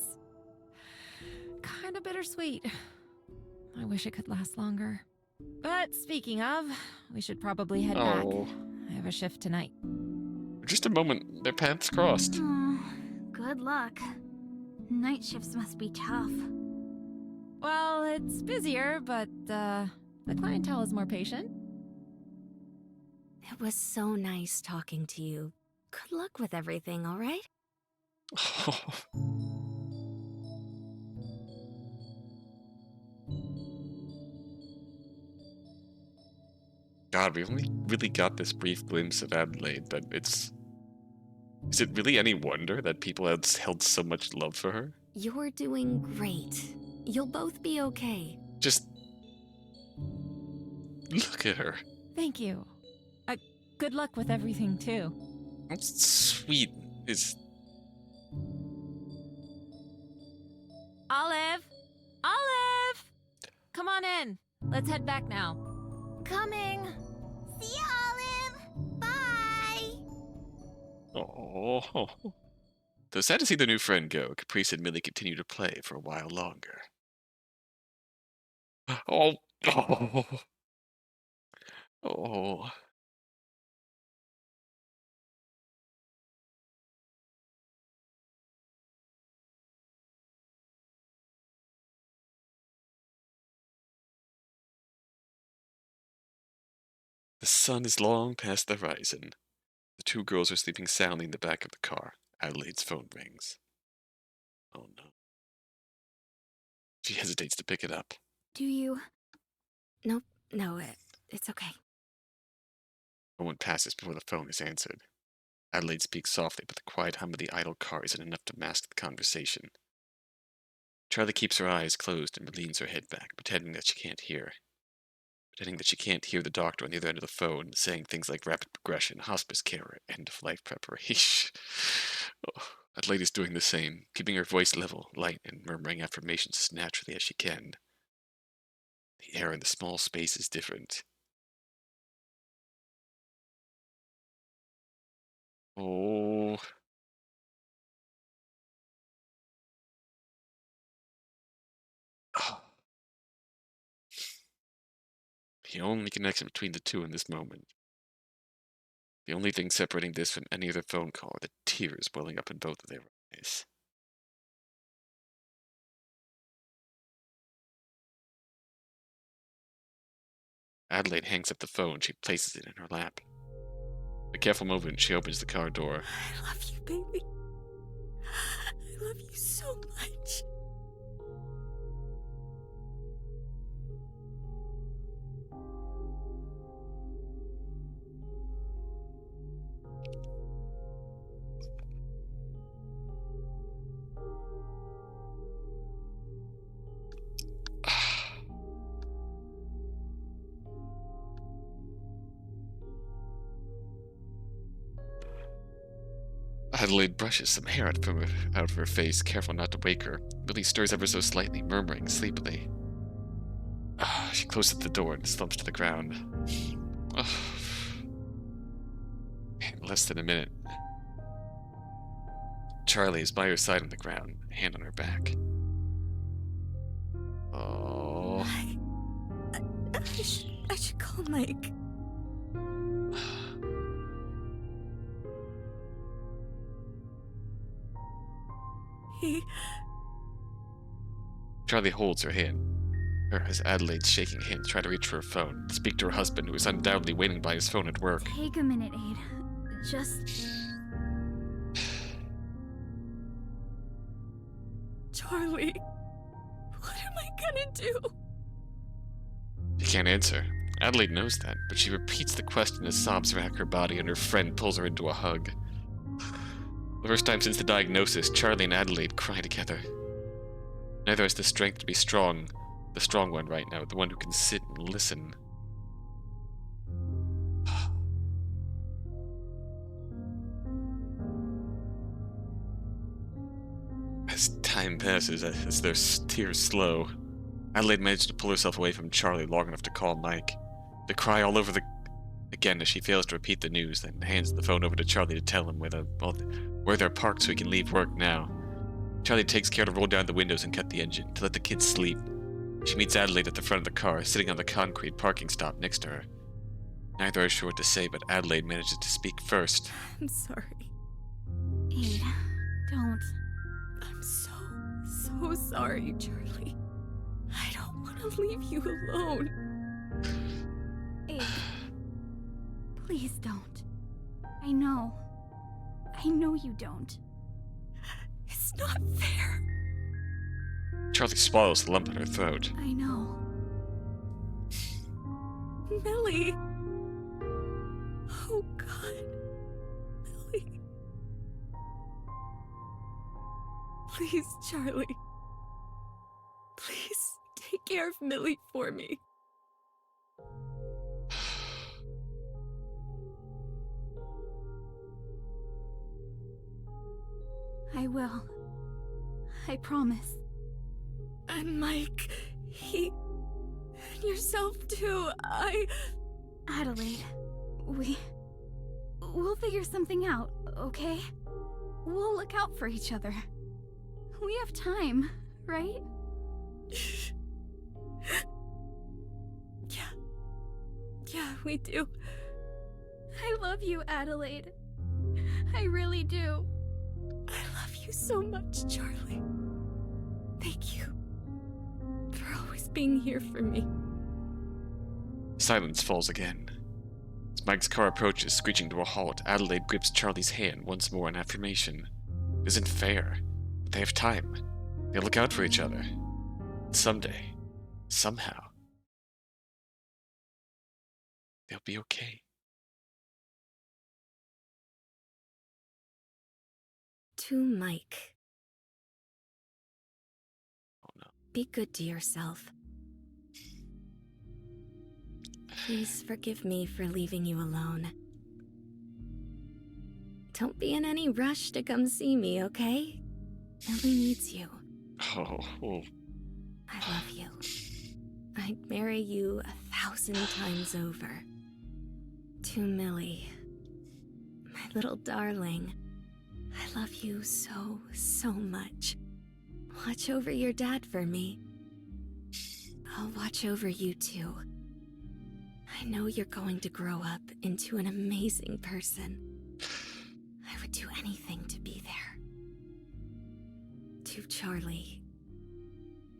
kind of bittersweet. I wish it could last longer. But speaking of, we should probably head back. I have a shift tonight. For just a moment, their paths crossed. Oh, good luck. Night shifts must be tough. Well, it's busier, but the clientele is more patient. It was so nice talking to you. Good luck with everything, all right? God, we only really got this brief glimpse of Adelaide, but is it really any wonder that people had held so much love for her? You're doing great. You'll both be okay. Just look at her. Thank you. Good luck with everything, too. How sweet is... Olive! Olive! Come on in. Let's head back now. Coming! See ya, Olive! Bye! Oh. Though sad to see their new friend go, Caprice and Millie continue to play for a while longer. Oh. Oh. The sun is long past the horizon. The two girls are sleeping soundly in the back of the car. Adelaide's phone rings. Oh no. She hesitates to pick it up. Do you... Nope, no, it's okay. A moment passes before the phone is answered. Adelaide speaks softly, but the quiet hum of the idle car isn't enough to mask the conversation. Charlie keeps her eyes closed and leans her head back, pretending that she can't hear. Pretending that she can't hear the doctor on the other end of the phone, saying things like rapid progression, hospice care, end-of-life preparation. Oh, Adelaide is doing the same, keeping her voice level, light, and murmuring affirmations as naturally as she can. The air in the small space is different. Oh. The only connection between the two in this moment. The only thing separating this from any other phone call are the tears welling up in both of their eyes. Adelaide hangs up the phone. She places it in her lap. With a careful movement, she opens the car door. I love you, baby. I love you so much. Adelaide brushes some hair out of her face, careful not to wake her. Millie stirs ever so slightly, murmuring sleepily. She closes the door and slumps to the ground. In less than a minute, Charlie is by her side on the ground, hand on her back. Oh. I should call Mike. Charlie holds her hand. As Adelaide's shaking hands try to reach for her phone, to speak to her husband, who is undoubtedly waiting by his phone at work. Take a minute, Aid. Just... Charlie, what am I gonna do? She can't answer. Adelaide knows that, but she repeats the question as sobs rack her body and her friend pulls her into a hug. The first time since the diagnosis, Charlie and Adelaide cry together. Neither has the strength to be strong, the strong one right now, the one who can sit and listen. As time passes, as their tears slow, Adelaide manages to pull herself away from Charlie long enough to call Mike. They cry all over again as she fails to repeat the news, then hands the phone over to Charlie to tell him where they're parked so he can leave work now. Charlie takes care to roll down the windows and cut the engine, to let the kids sleep. She meets Adelaide at the front of the car, sitting on the concrete parking stop next to her. Neither are sure what to say, but Adelaide manages to speak first. I'm sorry. Aid, don't. I'm so sorry, Charlie. I don't want to leave you alone. Aid, please don't. I know you don't. It's not fair. Charlie swallows the lump in her throat. I know. Millie. Oh, God. Millie. Please, Charlie. Please take care of Millie for me. I will. I promise. And Mike, and yourself too, Adelaide, we'll figure something out, okay? We'll look out for each other. We have time, right? Yeah, we do. I love you, Adelaide. I really do. I love you so much, Charlie. Thank you for always being here for me. Silence falls again. As Mike's car approaches, screeching to a halt, Adelaide grips Charlie's hand once more in affirmation. It isn't fair, but they have time. They'll look out for each other. Someday, somehow, they'll be okay. To Mike. Oh no. Be good to yourself. Please forgive me for leaving you alone. Don't be in any rush to come see me, okay? Ellie needs you. Oh. I love you. I'd marry you 1,000 times over. To Millie. My little darling. I love you so, so much. Watch over your dad for me. I'll watch over you too. I know you're going to grow up into an amazing person. I would do anything to be there. To Charlie.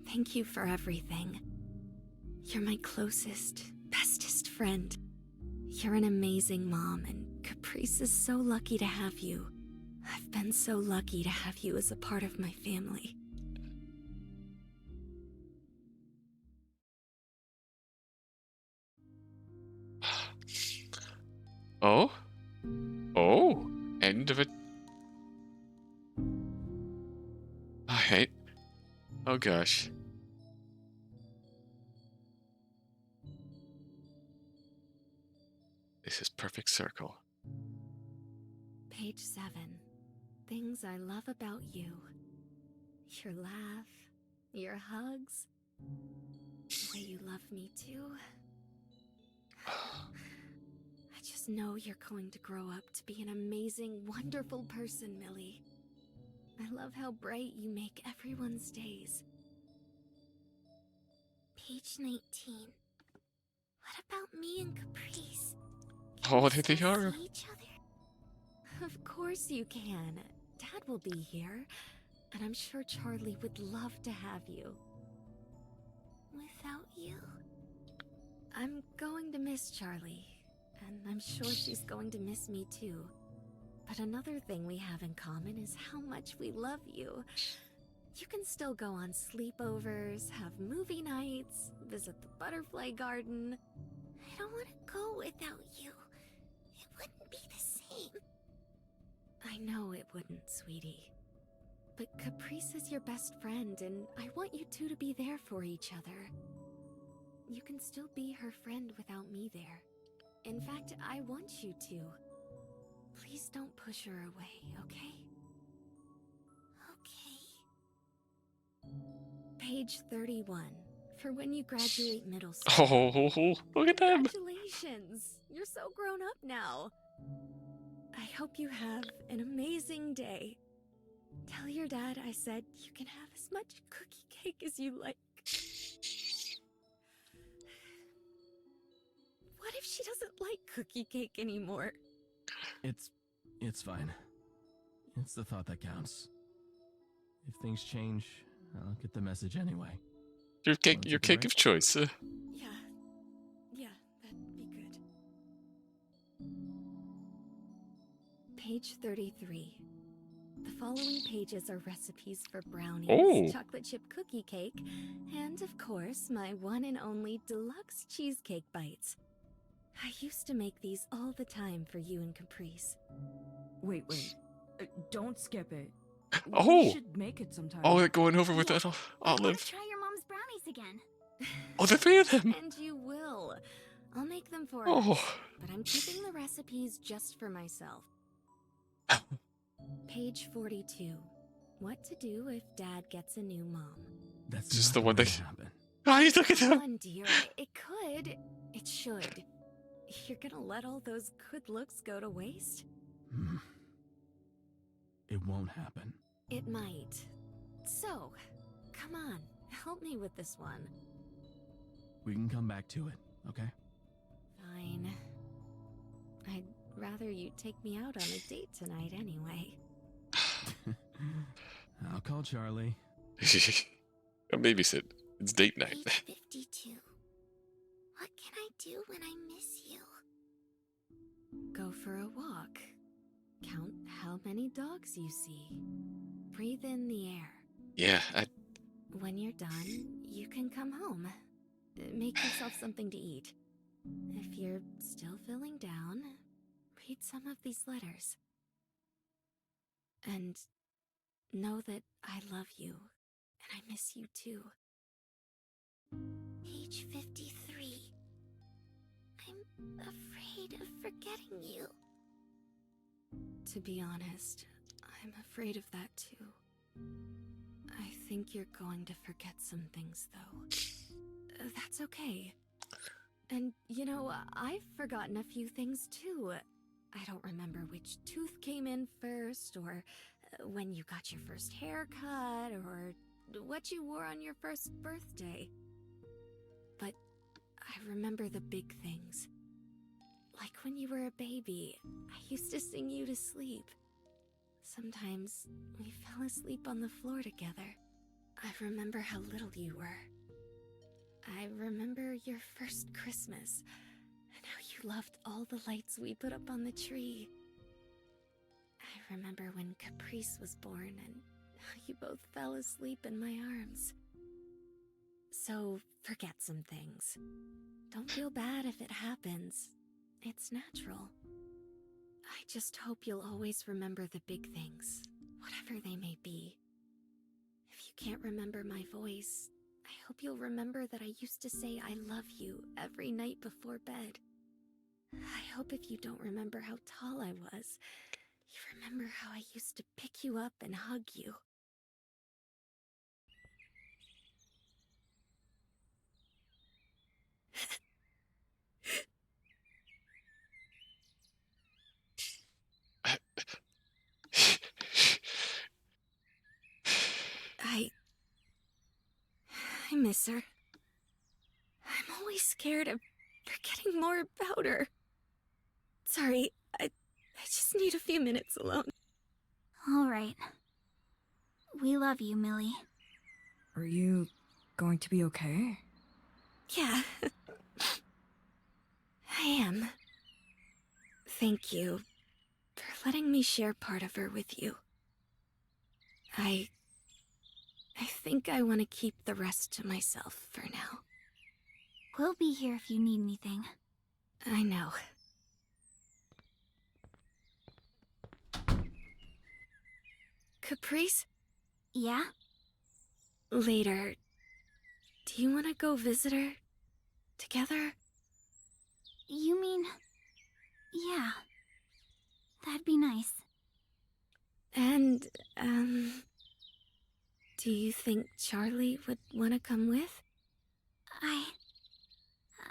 Thank you for everything. You're my closest, bestest friend. You're an amazing mom, and Caprice is so lucky to have you. I've been so lucky to have you as a part of my family. Oh? Oh? End of it? Alright. Oh gosh. This is perfect circle. Page 7. Things I love about you. Your laugh, your hugs, the way you love me too. I just know you're going to grow up to be an amazing, wonderful person, Millie. I love how bright you make everyone's days. Page 19. What about me and Caprice? Can Oh, we there they still are. see each other? Of course you can. Dad will be here, and I'm sure Charlie would love to have you. Without you? I'm going to miss Charlie, and I'm sure she's going to miss me too. But another thing we have in common is how much we love you. You can still go on sleepovers, have movie nights, visit the butterfly garden. I don't want to go without you. It wouldn't be the same. I know it wouldn't, sweetie. But Caprice is your best friend, and I want you two to be there for each other. You can still be her friend without me there. In fact, I want you to. Please don't push her away, okay? Okay. Page 31. For when you graduate middle school. Oh, look at them. Congratulations! You're so grown up now. I hope you have an amazing day. Tell your dad I said you can have as much cookie cake as you like. What if she doesn't like cookie cake anymore? It's fine. It's the thought that counts. If things change, I'll get the message anyway. Your Wanna take a cake break? of choice. Yeah, that'd be good. Page 33. The following pages are recipes for brownies, Oh. chocolate chip cookie cake, and of course, my one and only deluxe cheesecake bites. I used to make these all the time for you and Caprice. Wait. Don't skip it. Oh. We should make it sometime. Oh, they're going over with Yeah, that I want olive. to try your mom's brownies again. Oh, the three of them. And you will. I'll make them for Oh. us, but I'm keeping the recipes just for myself. Page 42. What to do if Dad gets a new mom. That's Just not the one going they- to happen. Guys, look at them. Fun, dear. It could. It should. You're gonna let all those good looks go to waste? It won't happen. It might. So, come on. Help me with this one. We can come back to it, okay? Fine. I'd rather you take me out on a date tonight anyway. I'll call Charlie. Come babysit. It's date night. Page 52. What can I do when I miss you? Go for a walk. Count how many dogs you see. Breathe in the air. Yeah, When you're done, you can come home. Make yourself something to eat. If you're still feeling down, read some of these letters. And know that I love you, and I miss you too. Page 53. I'm afraid of forgetting you. To be honest, I'm afraid of that too. I think you're going to forget some things, though. That's okay. And, you know, I've forgotten a few things too. I don't remember which tooth came in first, or when you got your first haircut, or what you wore on your first birthday. But I remember the big things. Like when you were a baby, I used to sing you to sleep. Sometimes we fell asleep on the floor together. I remember how little you were. I remember your first Christmas, and how you loved all the lights we put up on the tree. I remember when Caprice was born, and how you both fell asleep in my arms. So, forget some things. Don't feel bad if it happens. It's natural. I just hope you'll always remember the big things, whatever they may be. If you can't remember my voice, I hope you'll remember that I used to say I love you every night before bed. I hope if you don't remember how tall I was, you remember how I used to pick you up and hug you. I miss her. I'm always scared of forgetting more about her. Sorry, I just need a few minutes alone. Alright. We love you, Millie. Are you going to be okay? Yeah. I am. Thank you for letting me share part of her with you. I think I want to keep the rest to myself for now. We'll be here if you need anything. I know. Caprice? Yeah? Later, do you want to go visit her? Together? You mean... yeah. That'd be nice. And, do you think Charlie would want to come with?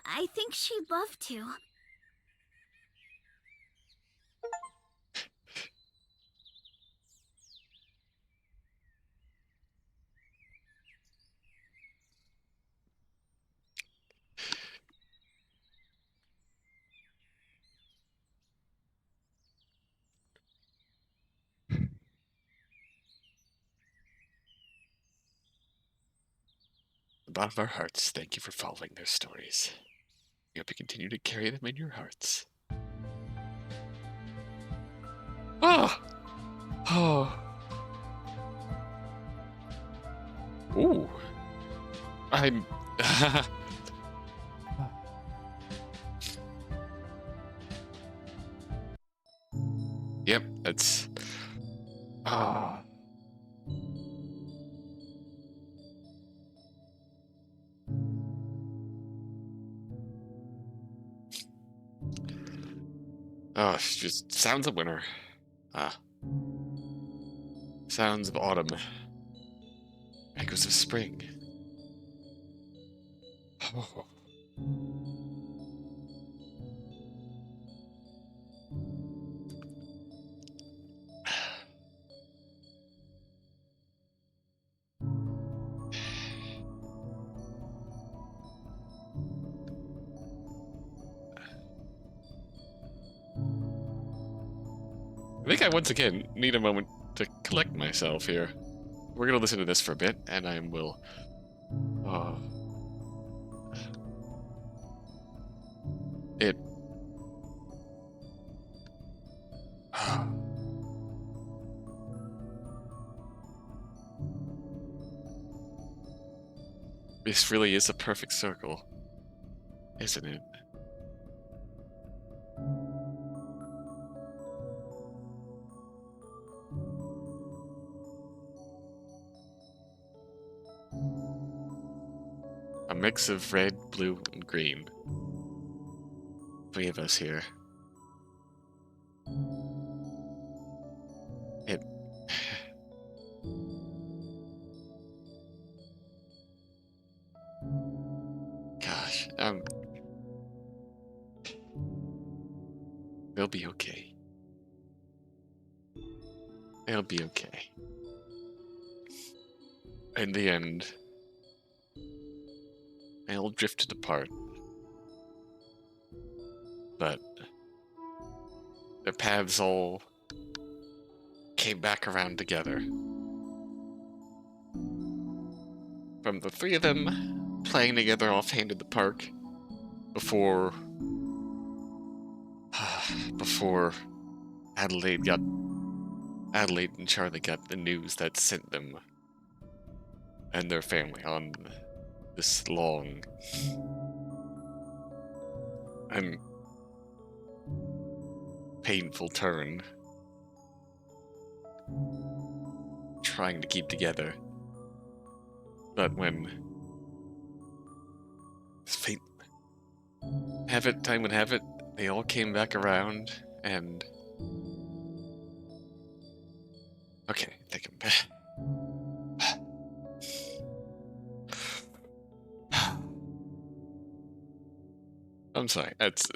I think she'd love to. The bottom of our hearts, thank you for following their stories. We hope you continue to carry them in your hearts. Oh! Oh! Ooh! I'm... Yep, that's... Ah. Oh, she just sounds of winter. Ah. Sounds of autumn. Echoes of spring. Oh. I think I once again need a moment to collect myself here. We're gonna listen to this for a bit, and I will... Oh. It... This really is a perfect circle, isn't it? A mix of red, blue, and green. 3 of us here. It... Gosh, they'll be okay. They'll be okay. In the end, they all drifted apart. But their paths all came back around together. From the 3 of them playing together offhand in the park before Adelaide and Charlie got the news that sent them and their family on this long and painful turn, trying to keep together. But when fate time would have it, they all came back around and okay, take him back. I'm sorry. It's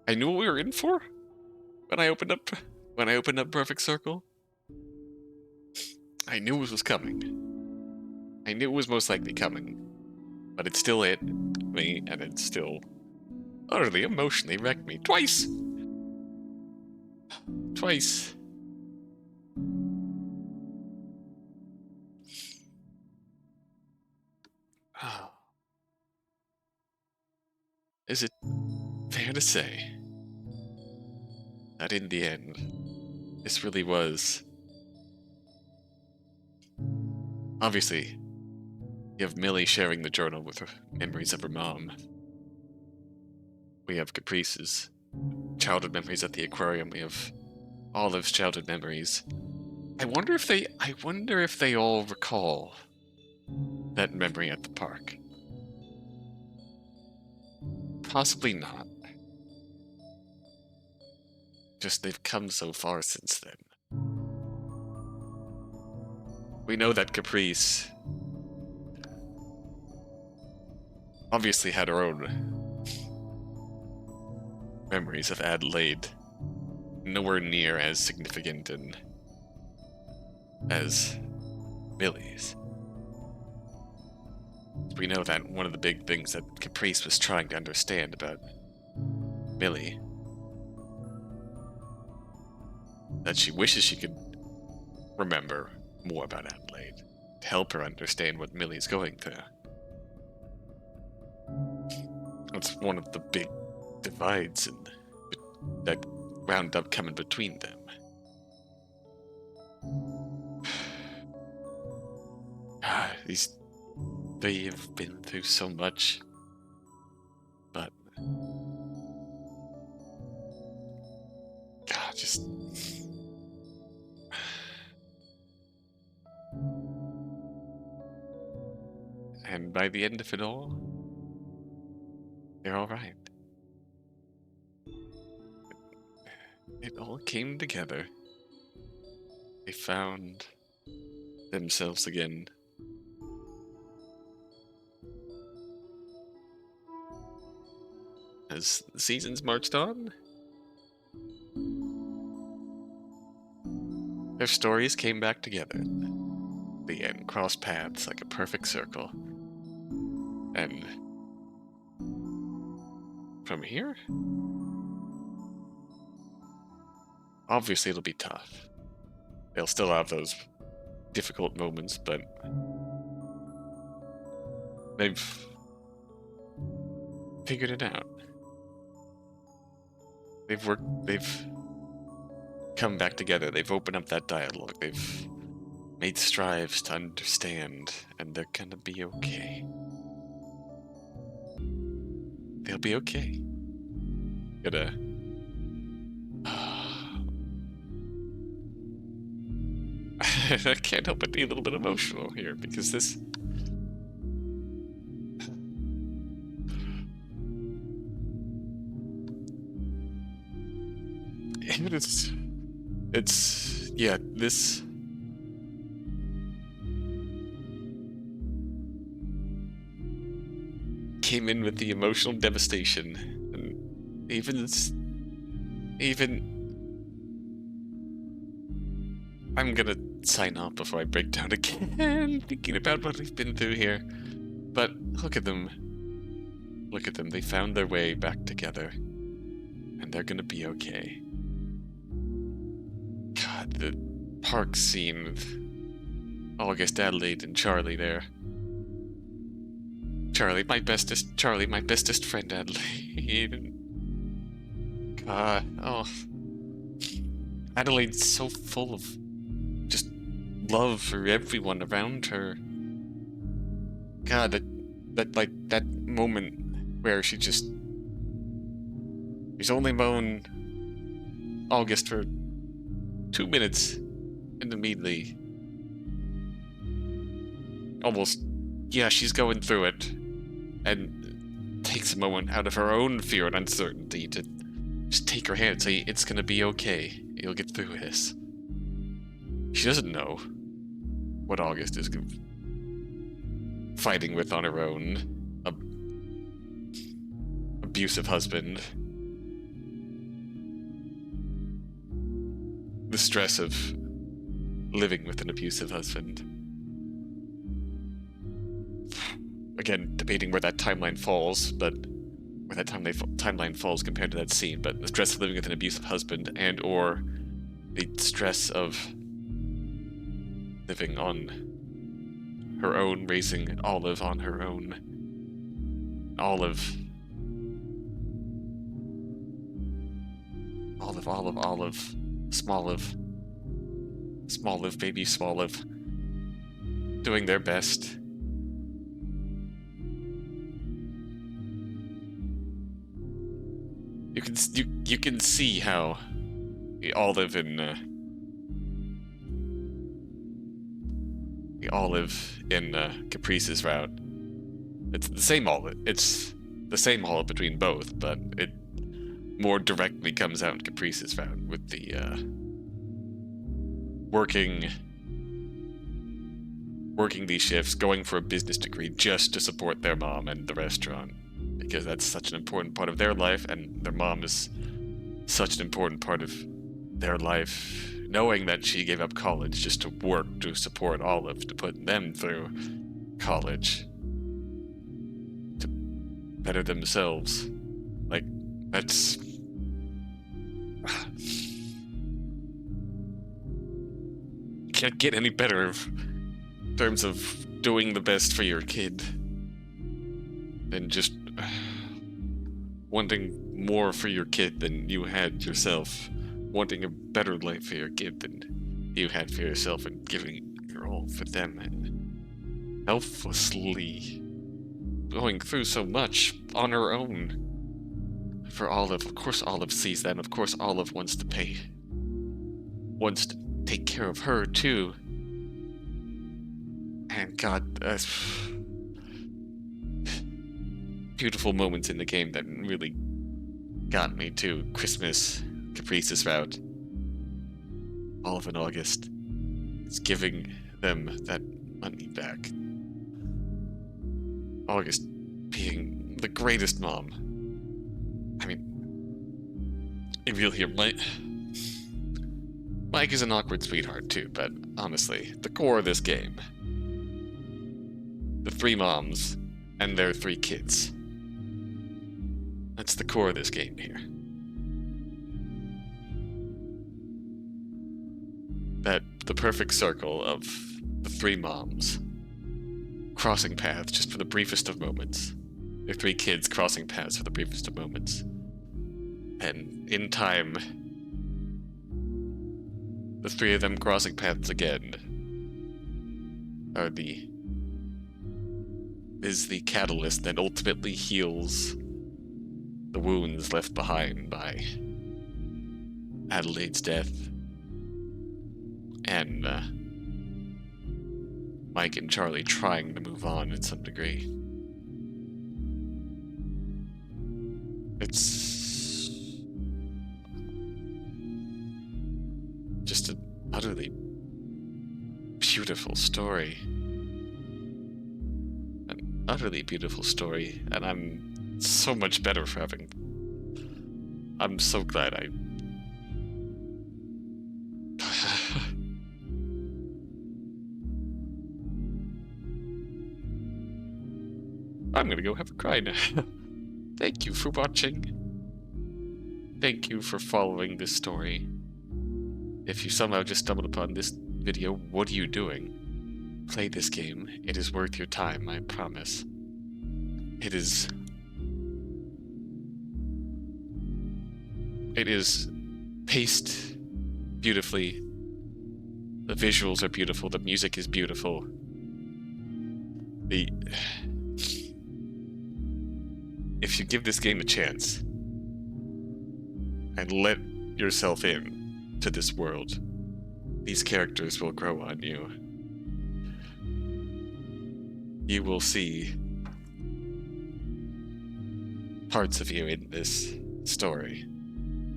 I knew what we were in for when I opened up Perfect Circle. I knew it was coming. I knew it was most likely coming. But it still hit me, and it still utterly emotionally wrecked me. Twice! Twice. Oh. Is it fair to say that in the end, this really was... Obviously, you have Millie sharing the journal with her memories of her mom. We have Caprice's childhood memories at the aquarium. We have Olive's childhood memories. I wonder if they all recall that memory at the park. Possibly not. Just they've come so far since then. We know that Caprice obviously had her own memories of Adelaide, nowhere near as significant and as Millie's. We know that one of the big things that Caprice was trying to understand about Millie, that she wishes she could remember more about Adelaide, to help her understand what Millie's going through. That's one of the big divides that wound up coming between them. They have been through so much, but God, just and by the end of it all, they're all right. It all came together. They found themselves again. As the seasons marched on, their stories came back together. The end crossed paths like a perfect circle. And from here, obviously it'll be tough. They'll still have those difficult moments, but they've figured it out. They've come back together, they've opened up that dialogue, they've made strives to understand, and they're gonna be okay. They'll be okay. Gotta... I can't help but be a little bit emotional here, because this... yeah, this... came in with the emotional devastation, and even I'm gonna sign off before I break down again, thinking about what we've been through here. But look at them. Look at them. They found their way back together, and they're gonna be okay. God, the park scene with August, Adelaide, and Charlie there. Charlie, my bestest friend, Adelaide. God, oh. Adelaide's so full of just love for everyone around her. God, that moment where she's only known August for 2 minutes, and immediately, almost, yeah, she's going through it, and takes a moment out of her own fear and uncertainty to just take her hand and say, it's gonna be okay, you'll get through this. She doesn't know what August is fighting with on her own. Abusive husband. The stress of living with an abusive husband. Again, debating where that timeline falls, but where that timeline falls compared to that scene, but the stress of living with an abusive husband and or the stress of living on her own, raising Olive on her own. Olive, Smolive, baby Smolive, doing their best. You can see how Olive in Caprice's route. It's the same Olive. It's the same Olive between both, but it more directly comes out in Caprice's route with the working these shifts, going for a business degree just to support their mom and the restaurant, because that's such an important part of their life, and their mom is such an important part of their life, knowing that she gave up college just to work to support Olive, to put them through college, to better themselves. Like, that's... Can't get any better in terms of doing the best for your kid than just wanting more for your kid than you had yourself, wanting a better life for your kid than you had for yourself, and giving your all for them, and helplessly going through so much on her own for Olive. Of course Olive sees that, and of course Olive wants to take care of her too. And God, beautiful moments in the game that really got me too. Christmas, Caprice's route, Olive and August. It's giving them that money back. August being the greatest mom. I mean, if you'll hear, Mike is an awkward sweetheart too, but honestly, the core of this game, the 3 moms and their 3 kids, that's the core of this game here. That the perfect circle of three moms crossing paths just for the briefest of moments. Their three kids crossing paths for the briefest of moments. And in time, the three of them crossing paths again is the catalyst that ultimately heals the wounds left behind by Adelaide's death and Mike and Charlie trying to move on in some degree. It's just an utterly beautiful story. An utterly beautiful story, and I'm so much better for having... I'm so glad I'm gonna go have a cry now. Thank you for watching. Thank you for following this story. If you somehow just stumbled upon this video, what are you doing? Play this game. It is worth your time, I promise. It is paced beautifully. The visuals are beautiful. The music is beautiful. If you give this game a chance and let yourself in to this world, these characters will grow on you. You will see parts of you in this story.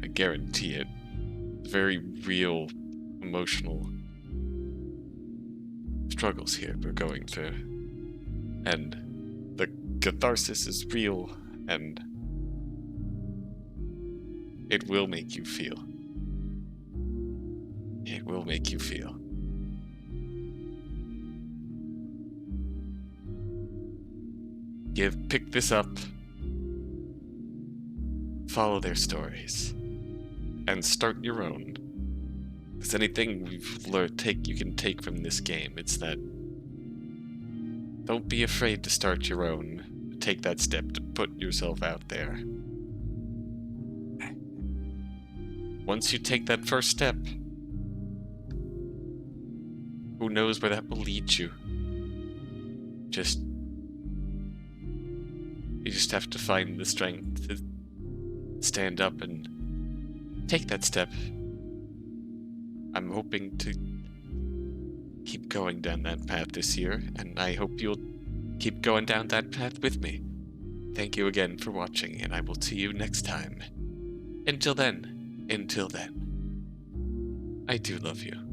I guarantee it. Very real, emotional struggles here we're going through. And the catharsis is real, and it will make you feel. It will make you feel. Pick this up, follow their stories, and start your own. If there's anything we've learned, you can take from this game, it's that don't be afraid to start your own. Take that step to put yourself out there. Once you take that first step, who knows where that will lead you? You just have to find the strength to stand up and take that step. I'm hoping to keep going down that path this year, and I hope you'll keep going down that path with me. Thank you again for watching, and I will see you next time. Until then, I do love you.